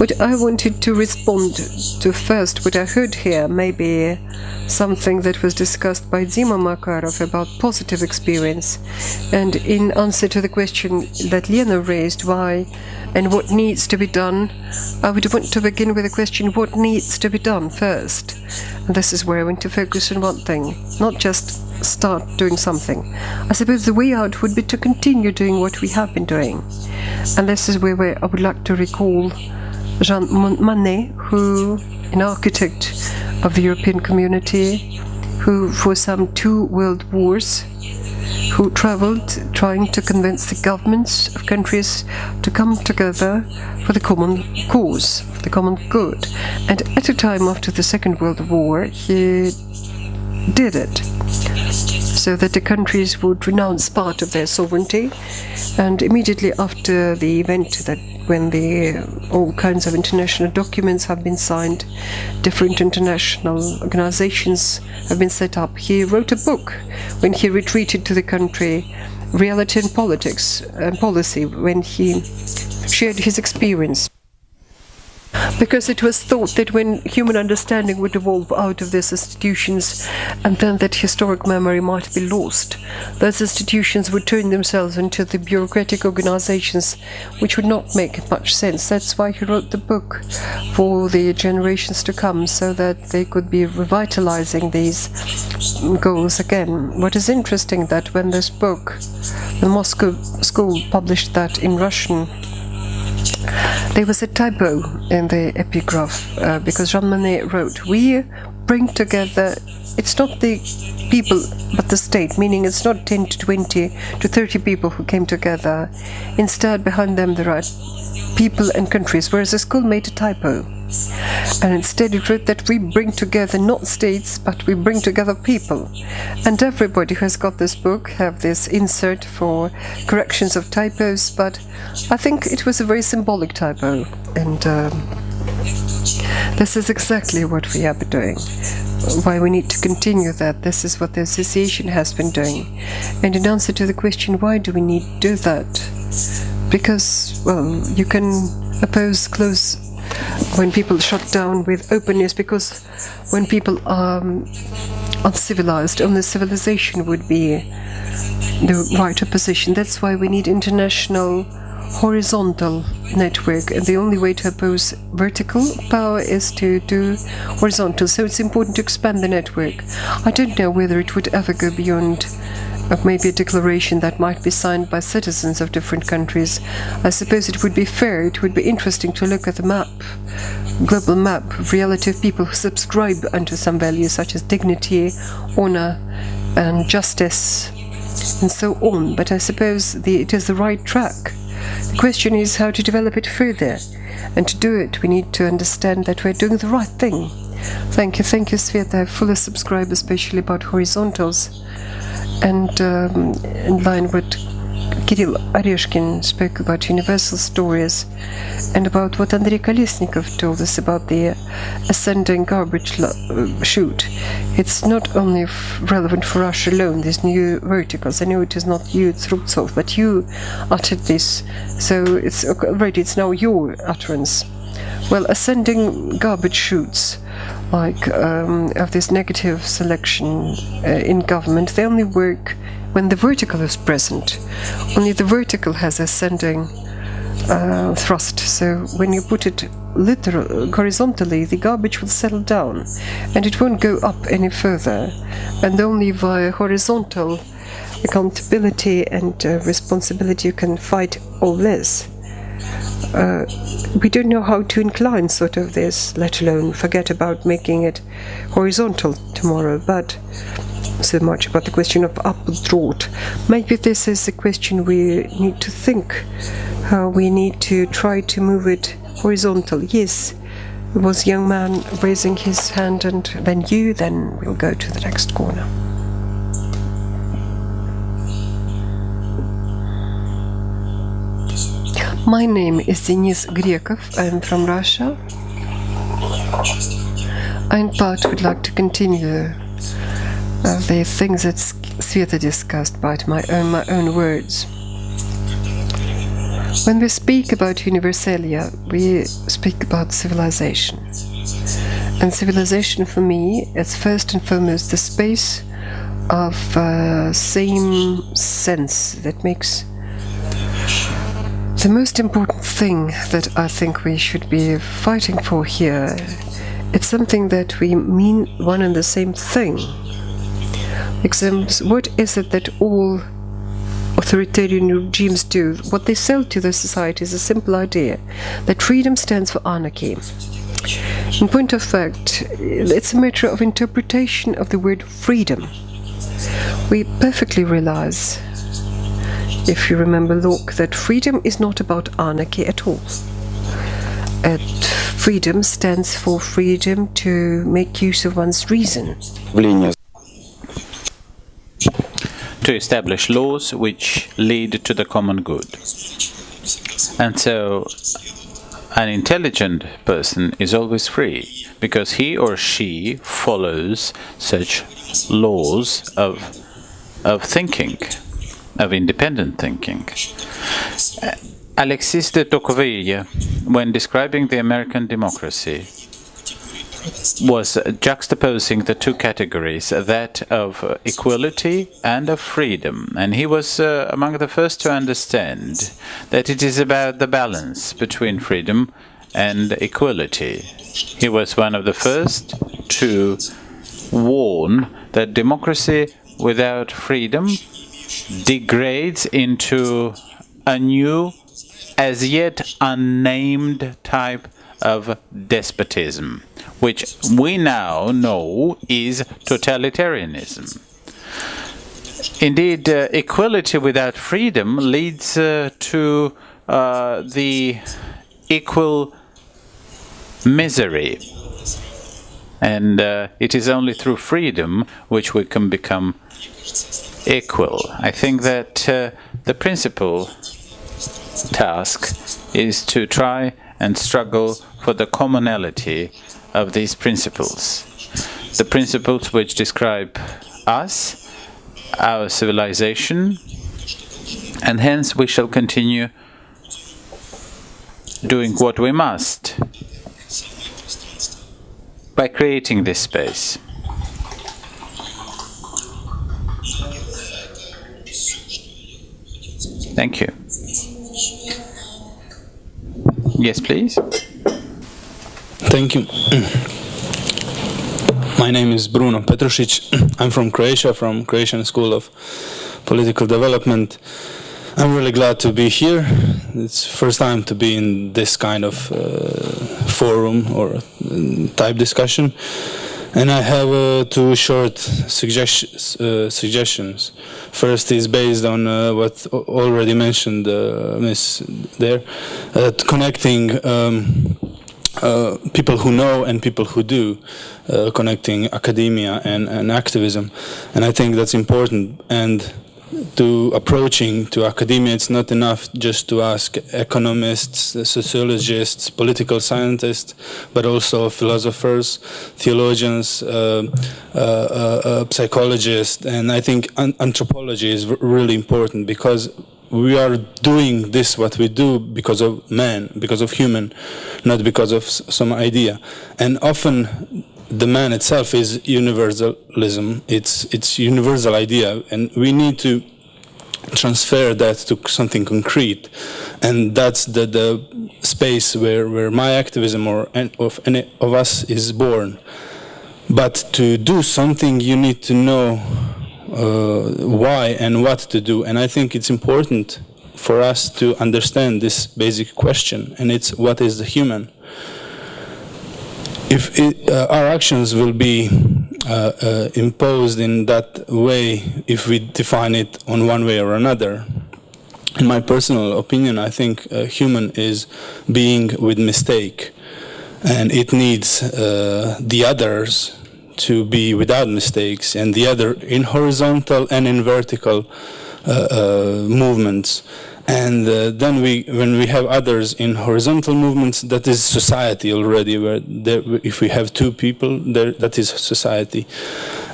Speaker 4: What I wanted to respond to first, what I heard here, maybe something that was discussed by Dima Makarov about positive experience. And in answer to the question that Lena raised, why and what needs to be done, I would want to begin with the question, what needs to be done first? And this is where I want to focus on one thing, not just start doing something. I suppose the way out would be to continue doing what we have been doing. And this is where I would like to recall Jean Monnet, who, an architect of the European community, who for some 2 world wars, who traveled trying to convince the governments of countries to come together for the common cause, for the common good. And at a time after the Second World War, he did it, so that the countries would renounce part of their sovereignty. And immediately after the event, that when all kinds of international documents have been signed, different international organizations have been set up, he wrote a book when he retreated to the country, Reality and Politics and Policy, when he shared his experience. Because it was thought that when human understanding would evolve out of these institutions, and then that historic memory might be lost, those institutions would turn themselves into the bureaucratic organizations, which would not make much sense. That's why he wrote the book, for the generations to come, so that they could be revitalizing these goals again. What is interesting that when this book, the Moscow school published that in Russian, there was a typo in the epigraph, because Jean Monnet wrote, we bring together, it's not the people but the state, meaning it's not 10 to 20 to 30 people who came together. Instead, behind them there are people and countries, whereas the school made a typo. And instead it wrote that we bring together not states, but we bring together people. And everybody who has got this book have this insert for corrections of typos, but I think it was a very symbolic typo. And this is exactly what we have been doing. Why we need to continue that. This is what the association has been doing. And in answer to the question, why do we need to do that? Because, well, you can oppose close when people shut down with openness, because when people are uncivilized, only civilization would be the right opposition. That's why we need international horizontal network, and the only way to oppose vertical power is to do horizontal. So it's important to expand the network. I don't know whether it would ever go beyond maybe a declaration that might be signed by citizens of different countries. I suppose it would be fair, it would be interesting to look at the map, global map of reality of people who subscribe unto some values such as dignity, honor, and justice, and so on. But I suppose it is the right track. The question is how to develop it further. And to do it, we need to understand that we're doing the right thing. Thank you, Sveta. I fully subscribe, especially about horizontals. And in line with Kirill Oreshkin spoke about universal stories, and about what Andrei Kolesnikov told us about the ascending garbage chute. It's not only relevant for Russia alone, these new verticals. I know it is not you, it's Rubtsov, but you uttered this, so it's now your utterance. Well, ascending garbage chutes, like of this negative selection in government, they only work when the vertical is present. Only the vertical has ascending thrust. So when you put it horizontally, the garbage will settle down and it won't go up any further. And only via horizontal accountability and responsibility you can fight all this. We don't know how to incline sort of this, let alone forget about making it horizontal tomorrow, but so much about the question of upward draught. Maybe this is a question we need to think, how we need to try to move it horizontal. Yes, there was a young man raising his hand, and then we'll go to the next corner. My name is Denis Grekov. I'm from Russia. I in part would like to continue the things that Sveta discussed by my own words. When we speak about universalia, we speak about civilization. And civilization for me is first and foremost the space of same sense that makes the most important thing that I think we should be fighting for here. It's something that we mean one and the same thing. Examples, what is it that all authoritarian regimes do? What they sell to their society is a simple idea that freedom stands for anarchy. In point of fact, it's a matter of interpretation of the word freedom. We perfectly realize, if you remember Locke, that freedom is not about anarchy at all. Freedom stands for freedom to make use of one's reason.
Speaker 2: To establish laws which lead to the common good. And so an intelligent person is always free, because he or she follows such laws of thinking, of independent thinking. Alexis de Tocqueville, when describing the American democracy, was juxtaposing the two categories, that of equality and of freedom. And he was among the first to understand that it is about the balance between freedom and equality. He was one of the first to warn that democracy without freedom degrades into a new, as yet unnamed type of despotism, which we now know is totalitarianism. Indeed, equality without freedom leads to the equal misery. And it is only through freedom which we can become equal. I think that the principal task is to try and struggle for the commonality of these principles. The principles which describe us, our civilization, and hence we shall continue doing what we must by creating this space. Thank you. Yes, please.
Speaker 7: Thank you. My name is Bruno Petrušić. I'm from Croatia, from Croatian School of Political Development. I'm really glad to be here. It's first time to be in this kind of forum or type discussion. And I have two short suggestions. First is based on what already mentioned Ms. there, connecting people who know and people who do, connecting academia and activism. And I think that's important. And to approaching to academia, it's not enough just to ask economists, sociologists, political scientists, but also philosophers, theologians, psychologists, and I think anthropology is really important, because we are doing this, what we do, because of man, because of human, not because of some idea. And often the man itself is universalism. It's universal idea, and we need to transfer that to something concrete. And that's the space where my activism or of any of us is born. But to do something, you need to know why and what to do. And I think it's important for us to understand this basic question, and it's what is the human? If our actions will be imposed in that way, if we define it on one way or another, in my personal opinion, I think human is being with mistake, and it needs the others to be without mistakes, and the other in horizontal and in vertical movements. And then when we have others in horizontal movements, that is society already. Where if we have two people, that is society.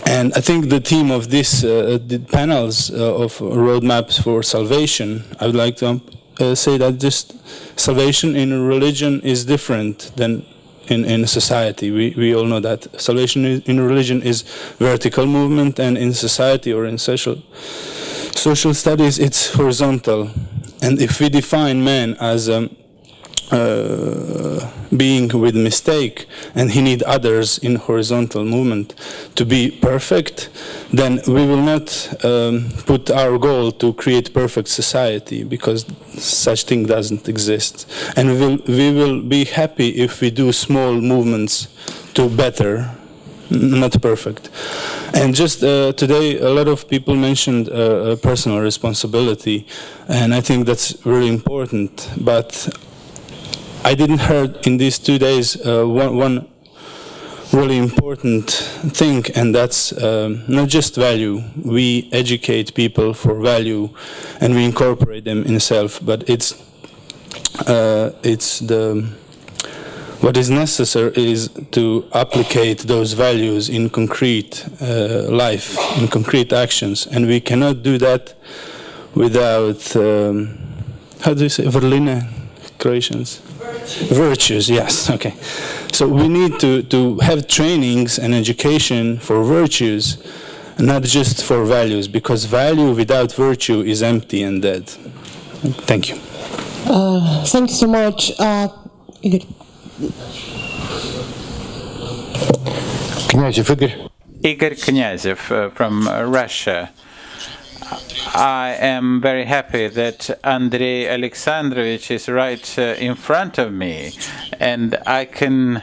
Speaker 7: And I think the theme of this the panels of roadmaps for salvation, I would like to say that just salvation in a religion is different than in society. We all know that salvation in religion is vertical movement, and in society or in social studies it's horizontal. And if we define man as being with mistake, and he need others in horizontal movement to be perfect, then we will not put our goal to create perfect society, because such thing doesn't exist. And we will be happy if we do small movements to better, not perfect. And just today, a lot of people mentioned personal responsibility, and I think that's really important. But I didn't heard in these 2 days one really important thing, and that's not just value. We educate people for value, and we incorporate them in self. But it's what is necessary is to applicate those values in concrete life, in concrete actions, and we cannot do that without how do you say, Verlina, Croatians? Virtues, yes, okay. So we need to have trainings and education for virtues, not just for values, because value without virtue is empty and dead. Thank you.
Speaker 3: Thank you so much. Игорь.
Speaker 8: Князев Игорь.
Speaker 2: Igor Knyazev from Russia. I am very happy that Andrei Alexandrovich is right in front of me, and I can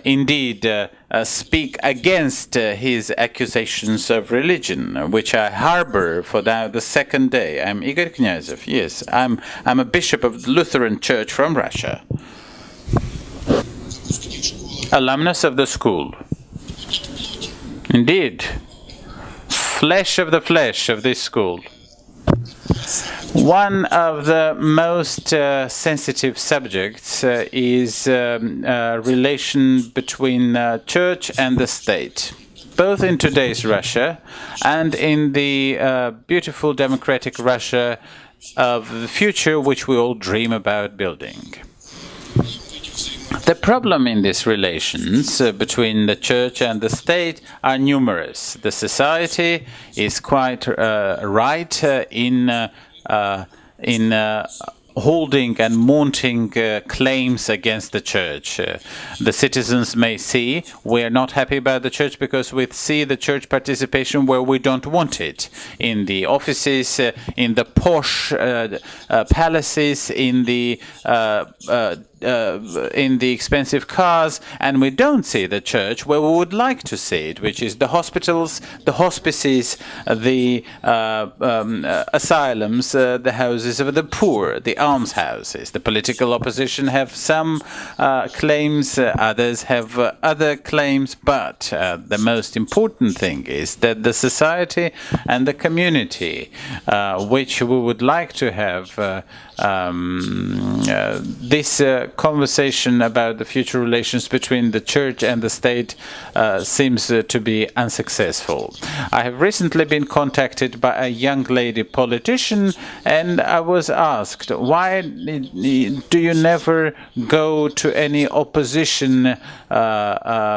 Speaker 2: indeed speak against his accusations of religion, which I harbor for now the second day. I'm Igor Knyazev. Yes, I'm a bishop of the Lutheran Church from Russia, alumnus of the school. Indeed, flesh of the flesh of this school. One of the most sensitive subjects is relation between church and the state, both in today's Russia and in the beautiful democratic Russia of the future which we all dream about building. The problem in these relations between the church and the state are numerous. The society is quite right in holding and mounting claims against the church. The citizens may see we are not happy about the church because we see the church participation where we don't want it, in the offices, in the posh palaces, in the expensive cars, and we don't see the church where we would like to see it, which is the hospitals, the hospices, the asylums, the houses of the poor, the almshouses. The political opposition have some claims, others have other claims, but the most important thing is that the society and the community, which we would like to have this conversation about the future relations between the church and the state seems to be unsuccessful. I have recently been contacted by a young lady politician, and I was asked, why do you never go to any opposition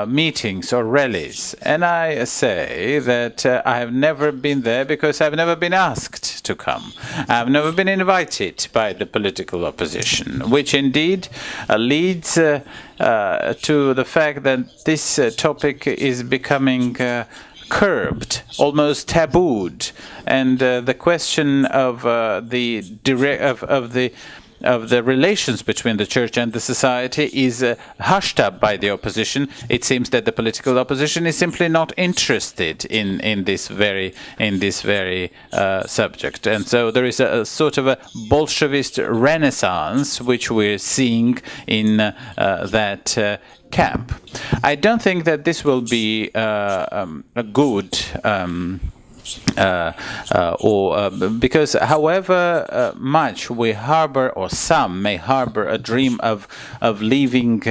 Speaker 2: meetings or rallies? And I say that I have never been there because I've never been asked to come. I've never been invited by the political opposition, which indeed leads to the fact that this topic is becoming curbed, almost tabooed, and the question of the relations between the church and the society is hushed up by the opposition. It seems that the political opposition is simply not interested in this very subject, and so there is a sort of a Bolshevist renaissance which we're seeing in that camp. I don't think that this will be a good Because however much we harbor, or some may harbor, a dream of living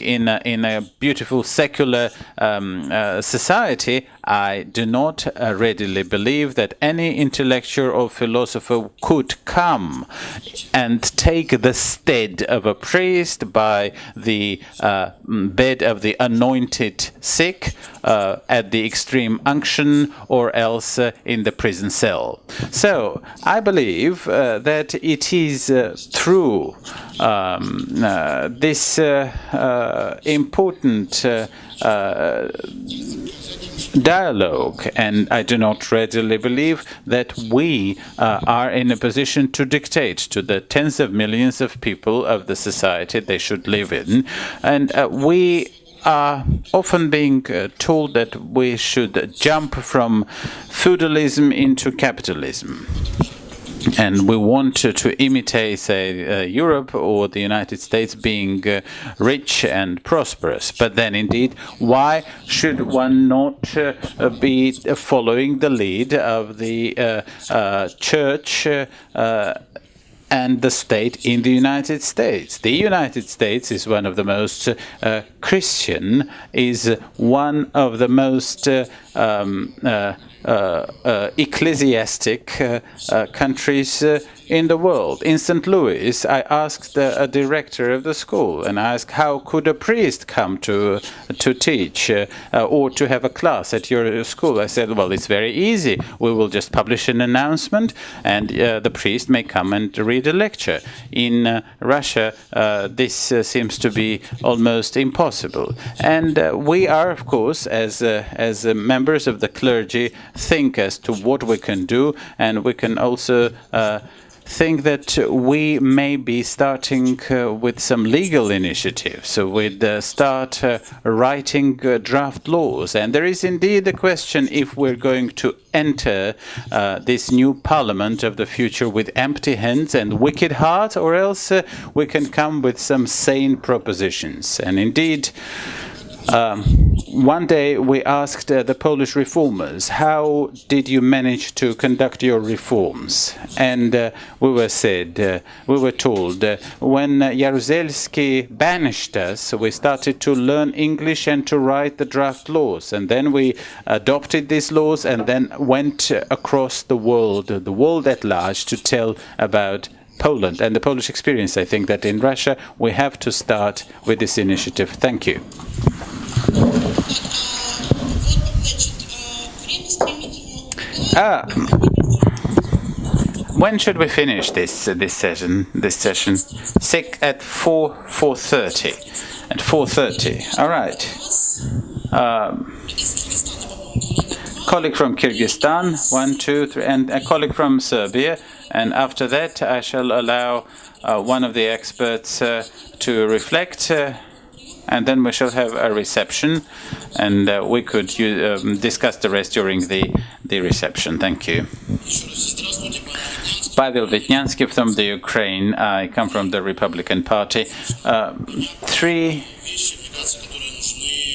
Speaker 2: in a beautiful secular society, I do not readily believe that any intellectual or philosopher could come and take the stead of a priest by the bed of the anointed sick, at the extreme unction, or else in the prison cell. So I believe that it is through this important dialogue, and I do not readily believe that we are in a position to dictate to the tens of millions of people of the society they should live in. And we are often being told that we should jump from feudalism into capitalism. And we want to imitate, say, Europe or the United States being rich and prosperous. But then, indeed, why should one not be following the lead of the church and the state in the United States? The United States is one of the most Christian, is one of the most ecclesiastic countries in the world. In St. Louis, I asked a director of the school, and I asked, how could a priest come to teach or to have a class at your school? I said, well, it's very easy. We will just publish an announcement, and the priest may come and read a lecture. In Russia, this seems to be almost impossible. And we are, of course, as members of the clergy, think as to what we can do, and we can also think that we may be starting with some legal initiatives. So we'd start writing draft laws. And there is indeed a question if we're going to enter this new parliament of the future with empty hands and wicked heart, or else we can come with some sane propositions. And indeed, one day we asked the Polish reformers, how did you manage to conduct your reforms? And we were told, when Jaruzelski banished us, we started to learn English and to write the draft laws. And then we adopted these laws and then went across the world at large, to tell about Poland and the Polish experience. I think that in Russia we have to start with this initiative. Thank you. When should we finish this session? At 4:30. At 4:30. All right. Colleague from Kyrgyzstan, 1, 2, 3, and a colleague from Serbia. And after that, I shall allow one of the experts to reflect. And then we shall have a reception, and we could discuss the rest during the reception. Thank you. Pavel Vitnyansky from the Ukraine. I come from the Republican Party. 3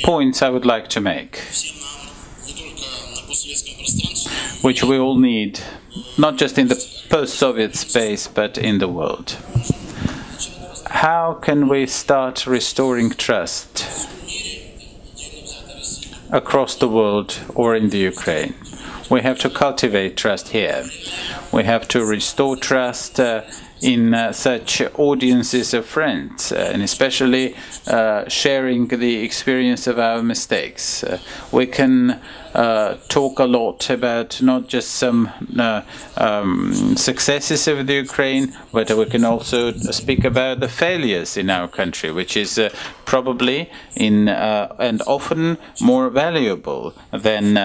Speaker 2: points I would like to make, which we all need, not just in the post-Soviet space, but in the world. How can we start restoring trust across the world or in the Ukraine? We have to cultivate trust here. We have to restore trust in such audiences of friends, and especially sharing the experience of our mistakes. We can talk a lot about not just some successes of the Ukraine, but we can also speak about the failures in our country, which is probably and often more valuable than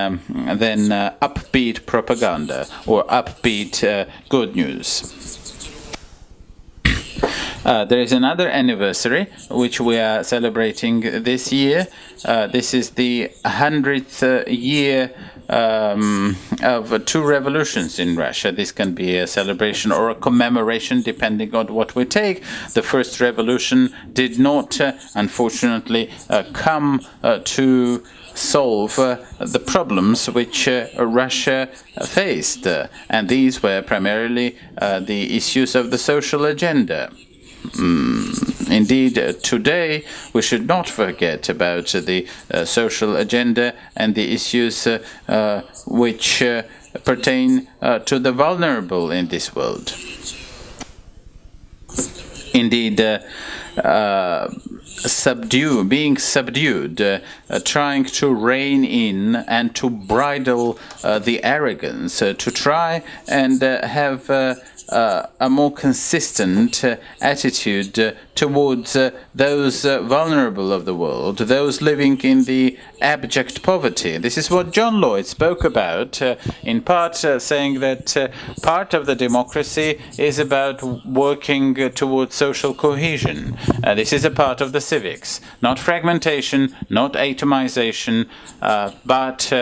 Speaker 2: upbeat propaganda or upbeat good news. There is another anniversary which we are celebrating this year. This is the 100th year of two revolutions in Russia. This can be a celebration or a commemoration, depending on what we take. The first revolution did not, unfortunately, come to solve the problems which Russia faced. And these were primarily the issues of the social agenda. Indeed, today we should not forget about the social agenda and the issues which pertain to the vulnerable in this world. Indeed, being subdued, trying to rein in and to bridle the arrogance, to try and have a more consistent attitude towards those vulnerable of the world, those living in the abject poverty. This is what John Lloyd spoke about, in part saying that part of the democracy is about working towards social cohesion. This is a part of the civics, not fragmentation, not atomization, but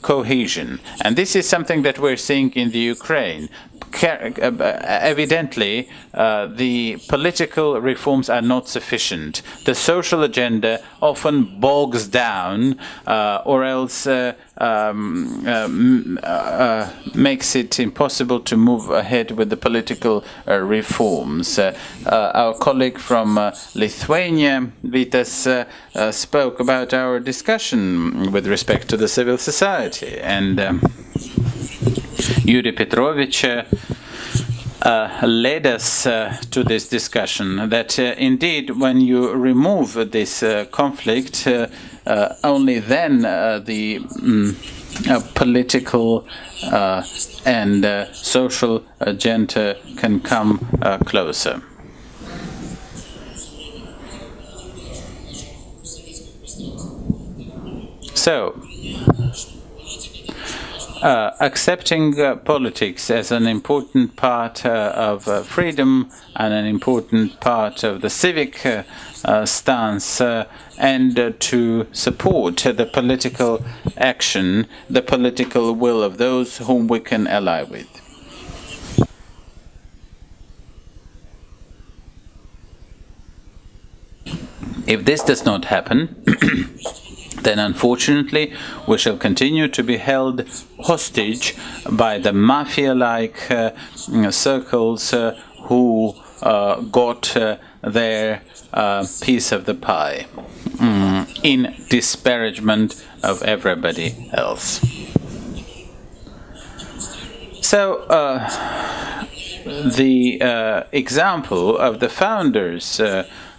Speaker 2: cohesion. And this is something that we're seeing in the Ukraine. Evidently, the political reforms are not sufficient. The social agenda often bogs down or else makes it impossible to move ahead with the political reforms. Our colleague from Lithuania, Vitas, spoke about our discussion with respect to the civil society, and Yuri Petrovich led us to this discussion that indeed when you remove this conflict, only then the political and social agenda can come closer. So, accepting politics as an important part of freedom and an important part of the civic stance, and to support the political action, the political will of those whom we can ally with. If this does not happen, then unfortunately we shall continue to be held hostage by the mafia-like circles who got their piece of the pie in disparagement of everybody else. So the example of the founders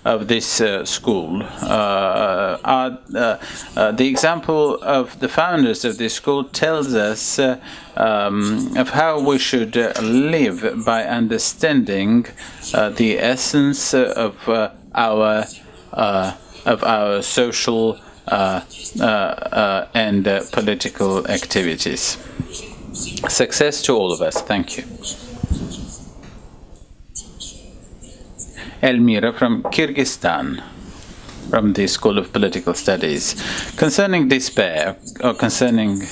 Speaker 2: of this school the example of the founders of this school tells us of how we should live by understanding the essence of our social and political activities. Success to all of us. Thank you. Elmira from Kyrgyzstan, from the School of Political Studies. Concerning despair, or concerning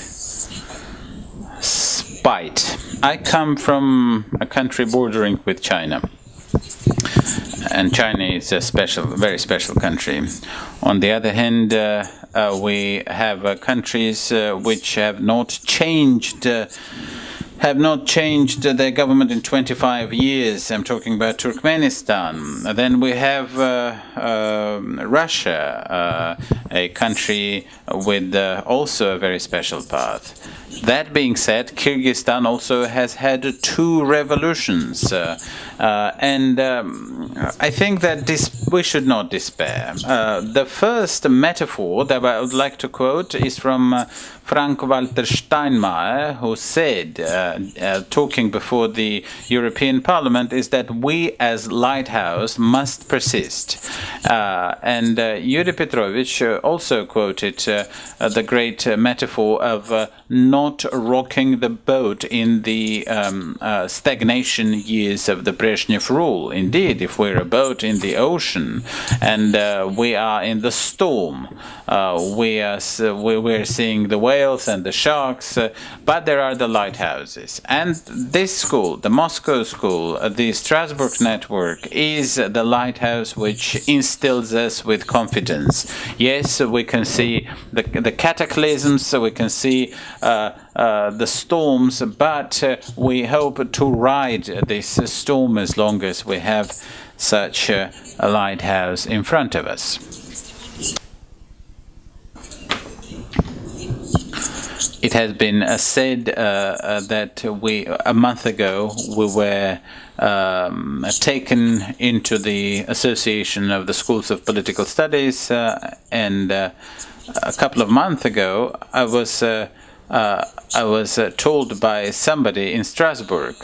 Speaker 2: spite, I come from a country bordering with China. And China is a very special country. On the other hand, we have countries which have not changed their government in 25 years. I'm talking about Turkmenistan. Then we have Russia, a country with also a very special path. That being said, Kyrgyzstan also has had 2 revolutions, and I think that we should not despair. The first metaphor that I would like to quote is from Frank-Walter Steinmeier, who said, talking before the European Parliament, is that we as Lighthouse must persist. And Yuri Petrovich also quoted the great metaphor of not rocking the boat in the stagnation years of the Brezhnev rule. Indeed, if we're a boat in the ocean and we are in the storm, we're seeing the waves whales and the sharks, but there are the lighthouses. And this school, the Moscow school, the Strasbourg network, is the lighthouse which instills us with confidence. Yes, we can see the cataclysms, we can see the storms, but we hope to ride this storm as long as we have such a lighthouse in front of us. It has been said that a month ago we were taken into the Association of the Schools of Political Studies, and a couple of months ago I was told by somebody in Strasbourg,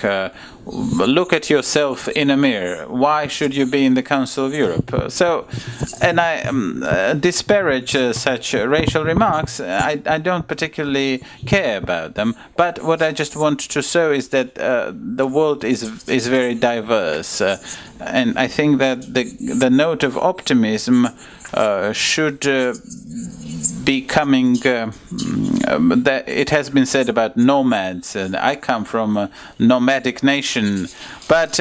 Speaker 2: look at yourself in a mirror. Why should you be in the Council of Europe? And I disparage such racial remarks. I don't particularly care about them. But what I just want to show is that the world is very diverse. And I think that the note of optimism should be coming. That it has been said about nomads, and I come from a nomadic nation, but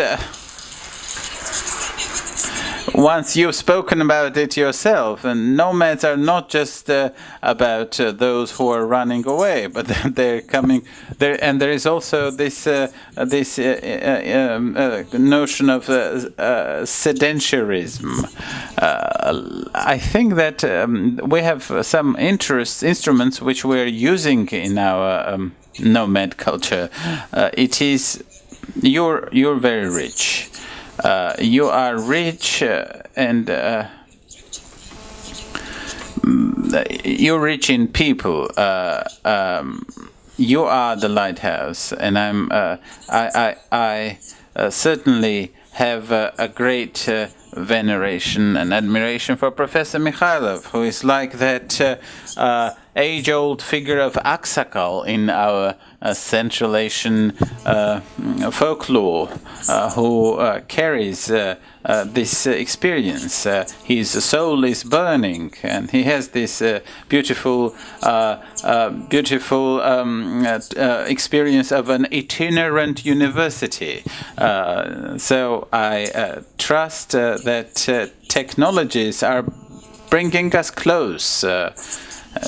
Speaker 2: once you've spoken about it yourself, and nomads are not just about those who are running away, but they're coming there, and there is also this notion of sedentarism. I think that we have some instruments which we're using in our nomad culture. It is you're very rich. You are rich, and you're rich in people. You are the lighthouse, and I certainly have a great veneration and admiration for Professor Mikhailov, who is like that age-old figure of Aksakal in our Central Asian folklore, who carries this experience. His soul is burning, and he has this beautiful experience of an itinerant university. So I trust that technologies are bringing us close.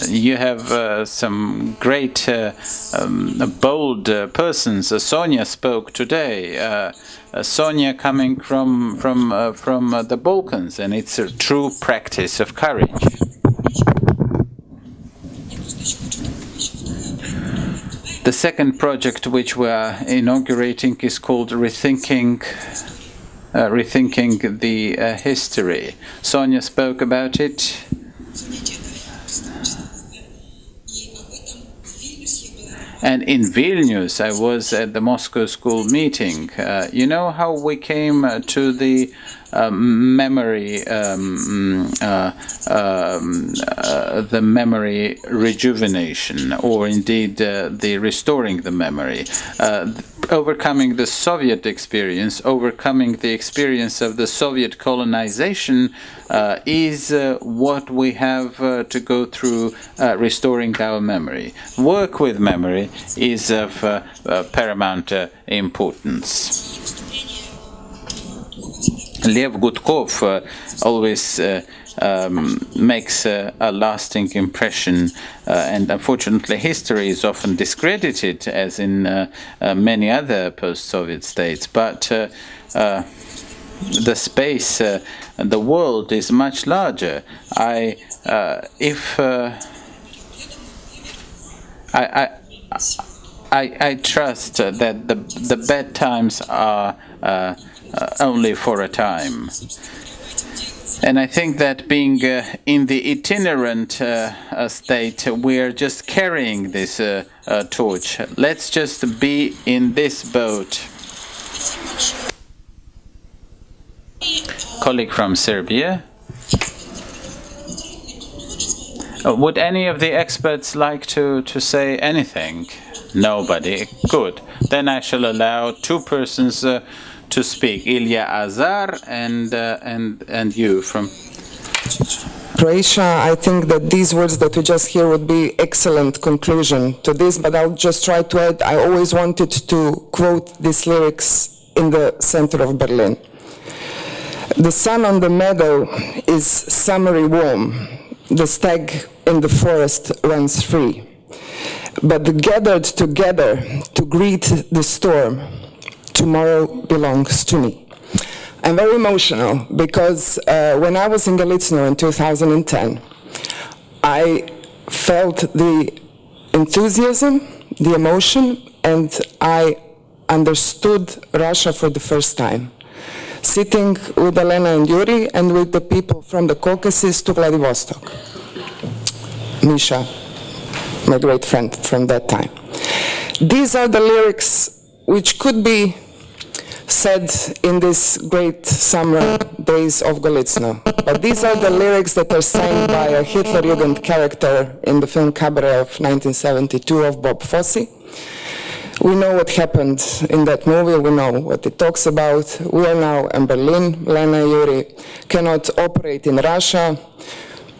Speaker 2: You have some great, bold persons. Sonia spoke today. Sonia coming from the Balkans, and it's a true practice of courage. The second project which we are inaugurating is called Rethinking the History. Sonia spoke about it. And in Vilnius, I was at the Moscow school meeting. You know how we came to the memory rejuvenation, or indeed the restoring the memory, overcoming the Soviet experience, overcoming the experience of the Soviet colonization, is what we have to go through, restoring our memory. Work with memory is of paramount importance. Lev Gutkov always makes a lasting impression, and unfortunately history is often discredited, as in many other post-Soviet states, but the space, the world is much larger. I trust that the bad times are only for a time. And I think that being in the itinerant state, we're just carrying this torch. Let's just be in this boat. Colleague from Serbia. Would any of the experts like to say anything? Nobody. Good. Then I shall allow two persons to speak. Ilya Azar and you from.
Speaker 8: Croatia. I think that these words that we just hear would be excellent conclusion to this, but I'll just try to add, I always wanted to quote these lyrics in the center of Berlin. The sun on the meadow is summery warm, the stag in the forest runs free, but the gathered together to greet the storm, tomorrow belongs to me. I'm very emotional because when I was in Galiciano in 2010, I felt the enthusiasm, the emotion, and I understood Russia for the first time. Sitting with Elena and Yuri and with the people from the Caucasus to Vladivostok. Misha, my great friend from that time. These are the lyrics which could be said in these great summer days of Galiciano. But these are the lyrics that are sang by a Hitlerjugend character in the film Cabaret of 1972 of Bob Fosse. We know what happened in that movie, we know what it talks about. We are now in Berlin. Lena, Yuri cannot operate in Russia.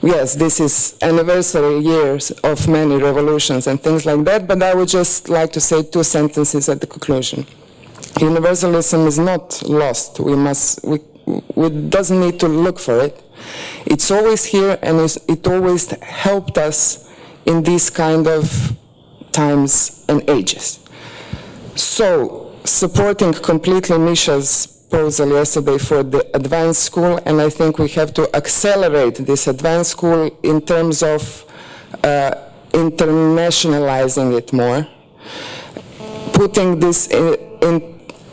Speaker 8: Yes, this is anniversary years of many revolutions and things like that, but I would just like to say 2 sentences at the conclusion. Universalism is not lost. We doesn't need to look for it. It's always here, and it always helped us in these kind of times and ages. So, supporting completely Misha's proposal yesterday for the advanced school, and I think we have to accelerate this advanced school in terms of internationalizing it more, putting this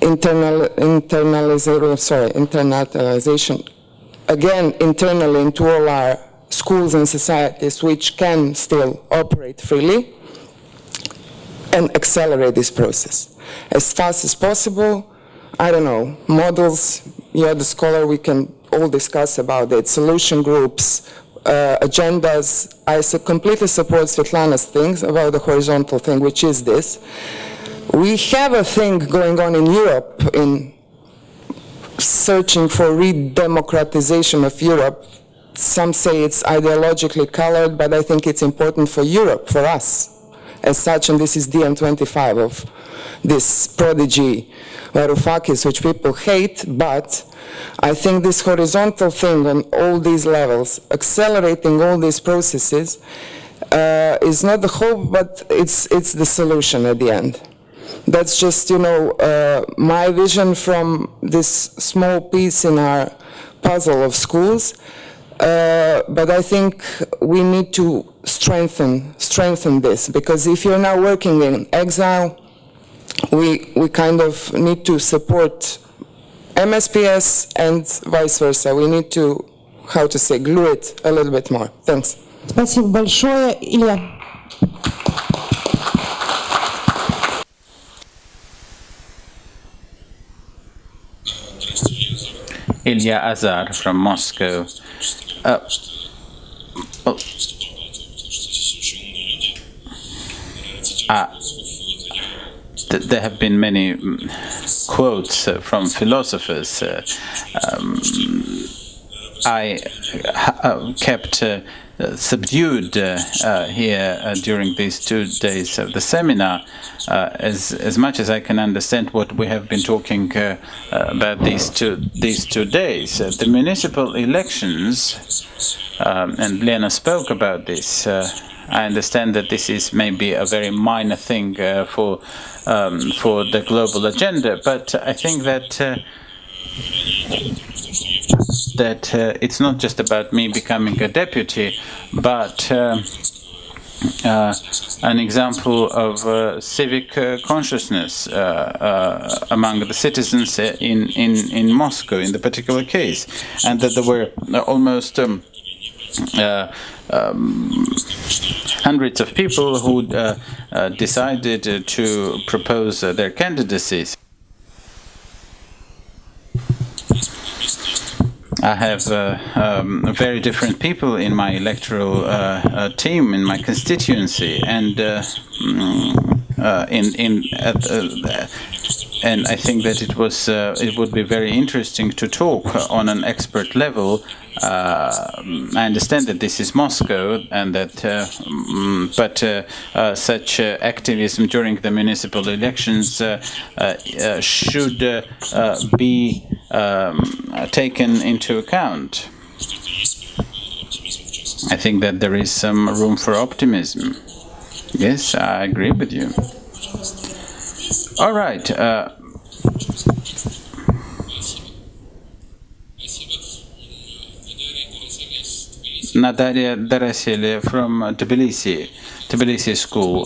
Speaker 8: internalization again internally into all our schools and societies which can still operate freely, and accelerate this process as fast as possible. I don't know, models, you're the scholar, we can all discuss about it, solution groups, agendas. I completely support Svetlana's things about the horizontal thing, which is this. We have a thing going on in Europe in searching for re-democratization of Europe. Some say it's ideologically colored, but I think it's important for Europe, for us as such, and this is DiEM25 of this prodigy Varoufakis, which people hate, but I think this horizontal thing on all these levels, accelerating all these processes, is not the hope, but it's the solution at the end. That's just, my vision from this small piece in our puzzle of schools. But I think we need to strengthen this, because if you're now working in exile, we kind of need to support MSPS and vice versa. We need to, glue it a little bit more. Thanks.
Speaker 3: Спасибо большое. Илья.
Speaker 2: Ilya Azar from Moscow. There have been many quotes from philosophers. I kept subdued here during these 2 days of the seminar, as much as I can understand what we have been talking about these two days. The municipal elections, and Lena spoke about this. I understand that this is maybe a very minor thing for the global agenda, but I think that it's not just about me becoming a deputy, but an example of civic consciousness among the citizens in Moscow in the particular case, and that there were almost hundreds of people who decided to propose their candidacies. I have very different people in my electoral team, in my constituency, and and I think that it would be very interesting to talk on an expert level I understand that this is Moscow, and that, such activism during the municipal elections should be taken into account. I think that there is some room for optimism. Yes, I agree with you. All right. Natalia Darasili from Tbilisi School.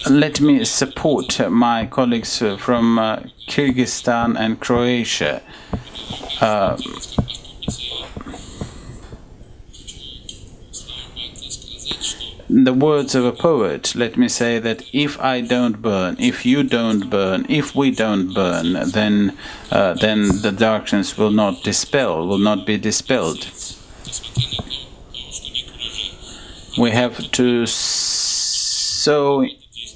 Speaker 2: Let me support my colleagues from Kyrgyzstan and Croatia. The words of a poet, let me say that if I don't burn, if you don't burn, if we don't burn, then the darkness will not be dispelled. We have to sow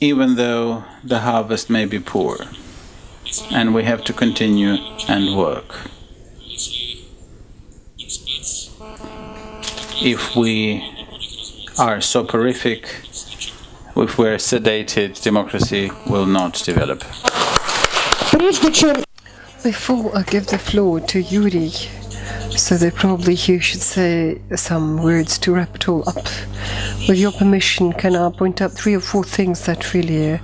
Speaker 2: even though the harvest may be poor, and we have to continue and work. If we are soporific, if we're sedated, democracy will not develop.
Speaker 4: Before I give the floor to Yuri, so that probably you should say some words to wrap it all up. With your permission, can I point out 3 or 4 things that really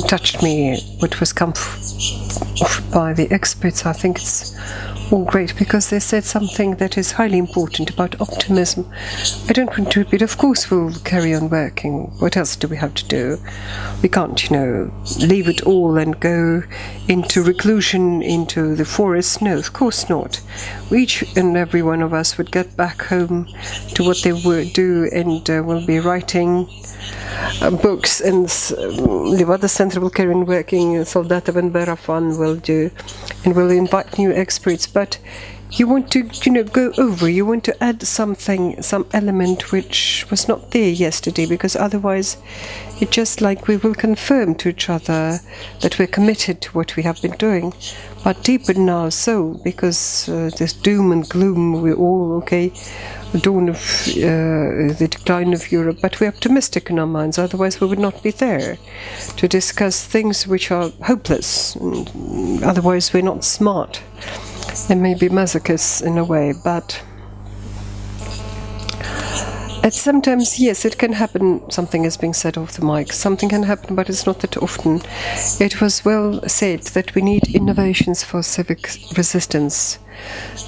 Speaker 4: touched me, what was come by the experts? I think it's all great because they said something that is highly important about optimism. I don't want to repeat. Of course we'll carry on working. What else do we have to do? We can't, leave it all and go into reclusion, into the forest. No, of course not. Each and every one of us would get back home to what they would do, and will be writing books, and Levada Center will carry on working, Soldatov and Berafan will do, and will invite new experts. But you want to, go over, you want to add something, some element which was not there yesterday, because otherwise it's just like we will confirm to each other that we're committed to what we have been doing, but deeper now so, because this doom and gloom, we're all, the dawn of the decline of Europe, but we're optimistic in our minds, otherwise we would not be there to discuss things which are hopeless, otherwise we're not smart. And maybe masochists in a way, but sometimes, yes, it can happen. Something is being said off the mic. Something can happen, but it's not that often. It was well said that we need innovations for civic resistance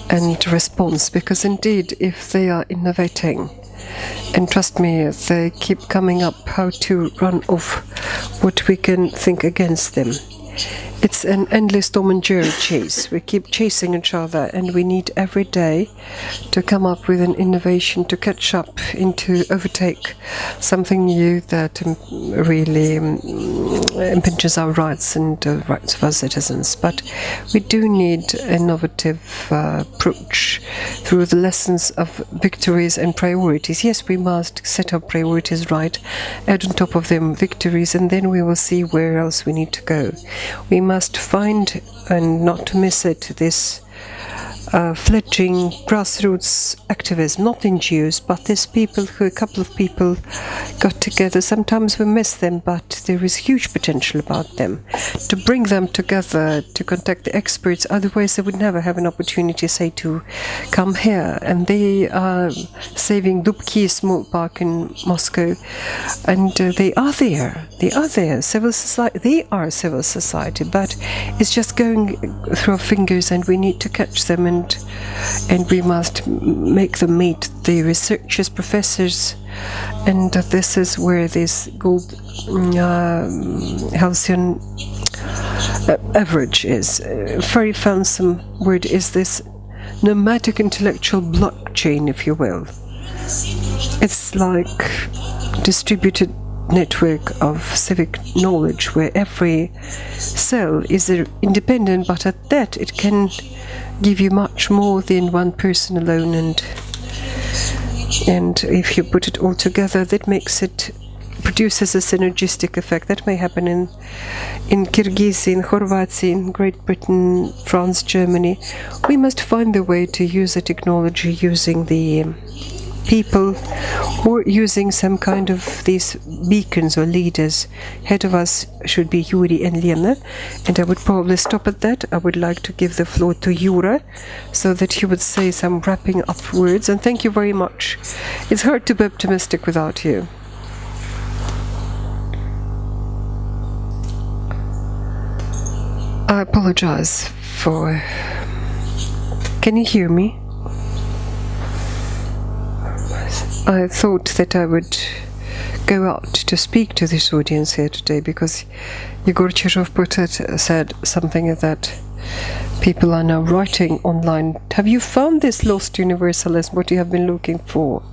Speaker 4: and response, because indeed, if they are innovating, and trust me, they keep coming up how to run off what we can think against them. It's an endless Tom and Jerry chase. We keep chasing each other, and we need every day to come up with an innovation to catch up and to overtake something new that really impinges our rights and the rights of our citizens. But we do need an innovative approach through the lessons of victories and priorities. Yes, we must set our priorities right, add on top of them victories, and then we will see where else we need to go. We must find, and not to miss it, this fledgling grassroots activism, not NGOs, but these people a couple of people got together. Sometimes we miss them, but there is huge potential about them. To bring them together, to contact the experts, otherwise they would never have an opportunity, say, to come here. And they are saving Dubki small park in Moscow, and they are there. They are there. Civil society. They are civil society, but it's just going through our fingers, and we need to catch them, and we must make them meet the researchers, professors, and this is where this gold halcyon average is. Very fancy word is this nomadic intellectual blockchain, if you will. It's like distributed network of civic knowledge where every cell is independent, but at that it can give you much more than one person alone, and if you put it all together, that makes it produces a synergistic effect. That may happen in Kyrgyzstan, in Horvatia, in Great Britain, France, Germany. We must find the way to use the technology using the people or using some kind of these beacons or leaders. Head of us should be Yuri and Lena, and I would probably stop at that. I would like to give the floor to Yura so that he would say some wrapping up words, and thank you very much. It's hard to be optimistic without you. I apologize for... Can you hear me? I thought that I would go out to speak to this audience here today because Igor Chirov said something that people are now writing online. Have you found this lost universalism, what you have been looking for?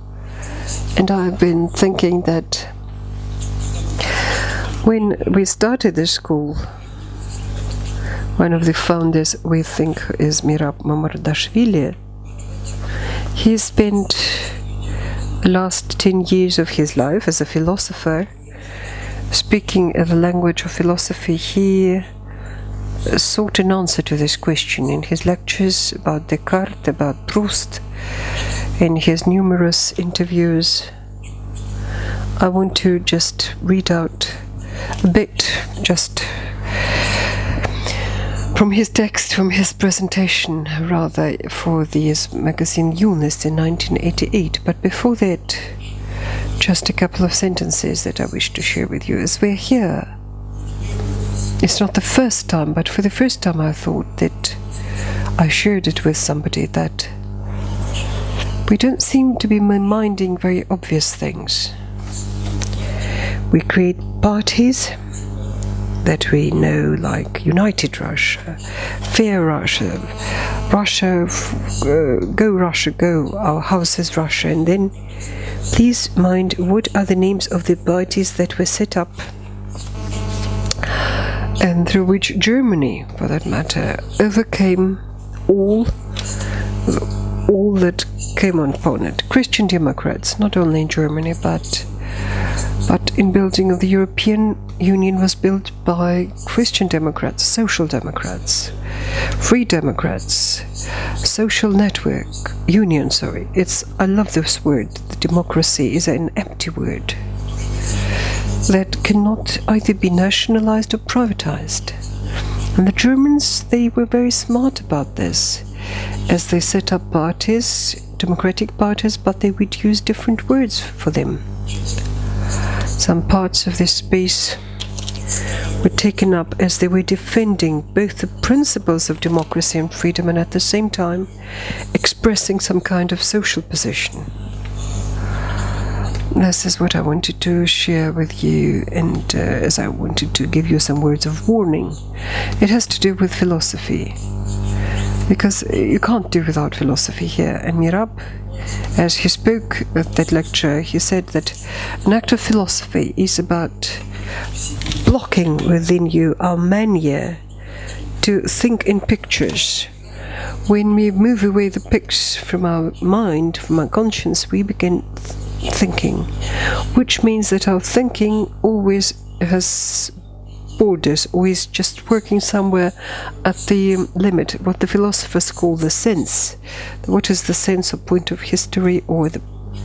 Speaker 4: And I've been thinking that when we started the school, one of the founders, we think, is Mirab Mamardashvili. He spent the last 10 years of his life as a philosopher, speaking the language of philosophy. He sought an answer to this question in his lectures about Descartes, about Proust, in his numerous interviews. I want to just read out a bit, just from his text, from his presentation, rather, for this magazine Yunus in 1988. But before that, just a couple of sentences that I wish to share with you. As we're here, it's not the first time, but for the first time I thought that I shared it with somebody, that we don't seem to be minding very obvious things. We create parties that we know, like United Russia, Fair Russia, Russia, Go Russia, Go, Our House is Russia, and then please mind what are the names of the parties that were set up and through which Germany, for that matter, overcame all that came upon it. Christian Democrats, not only in Germany, but in building of the European Union was built by Christian Democrats, Social Democrats, Free Democrats, Social Network, Union, sorry. I love this word. The democracy is an empty word that cannot either be nationalized or privatized. And the Germans, they were very smart about this, as they set up parties, democratic parties, but they would use different words for them. Some parts of this space were taken up as they were defending both the principles of democracy and freedom and at the same time expressing some kind of social position. This is what I wanted to share with you, and as I wanted to give you some words of warning. It has to do with philosophy, because you can't do without philosophy here. And Mirab, as he spoke at that lecture, he said that an act of philosophy is about blocking within you our mania to think in pictures. When we move away the pics from our mind, from our conscience, we begin thinking, which means that our thinking always has borders, always just working somewhere at the limit, what the philosophers call the sense. What is the sense or point of history, or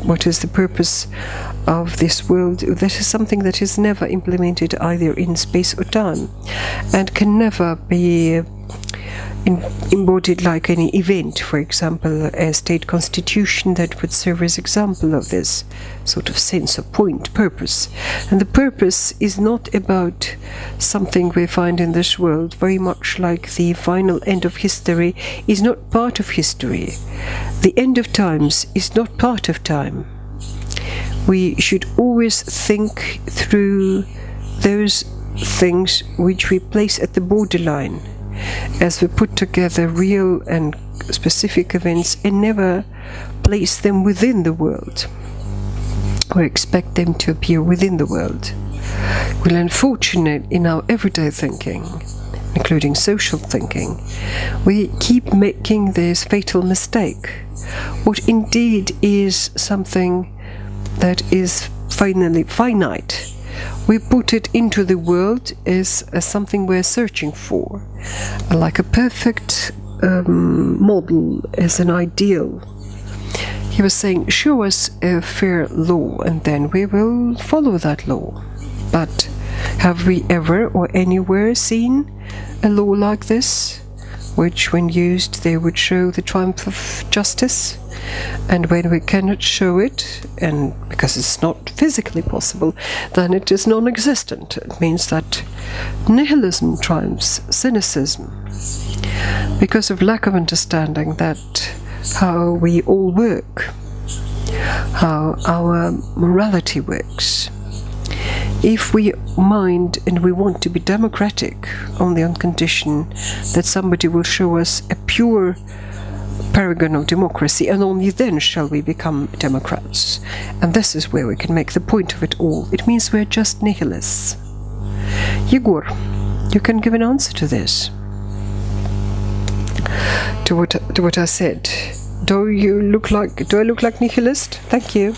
Speaker 4: what is the purpose of this world? That is something that is never implemented either in space or time, and can never be embodied like any event. For example, a state constitution that would serve as example of this sort of sense of point, purpose. And the purpose is not about something we find in this world, very much like the final end of history is not part of history. The end of times is not part of time. We should always think through those things which we place at the borderline, as we put together real and specific events and never place them within the world or expect them to appear within the world. Well, unfortunately, in our everyday thinking, including social thinking, we keep making this fatal mistake. What indeed is something that is finally finite we put it into the world as something we're searching for, like a perfect model, as an ideal. He was saying, show us a fair law and then we will follow that law. But have we ever or anywhere seen a law like this, which when used they would show the triumph of justice? And when we cannot show it, and because it's not physically possible, then it is non-existent. It means that nihilism triumphs, cynicism, because of lack of understanding that how we all work, how our morality works. If we mind and we want to be democratic only on condition that somebody will show us a pure paragon of democracy, and only then shall we become Democrats. And this is where we can make the point of it all. It means we're just nihilists. Yegor, you can give an answer to this. To what I said. Do I look like nihilist? Thank you.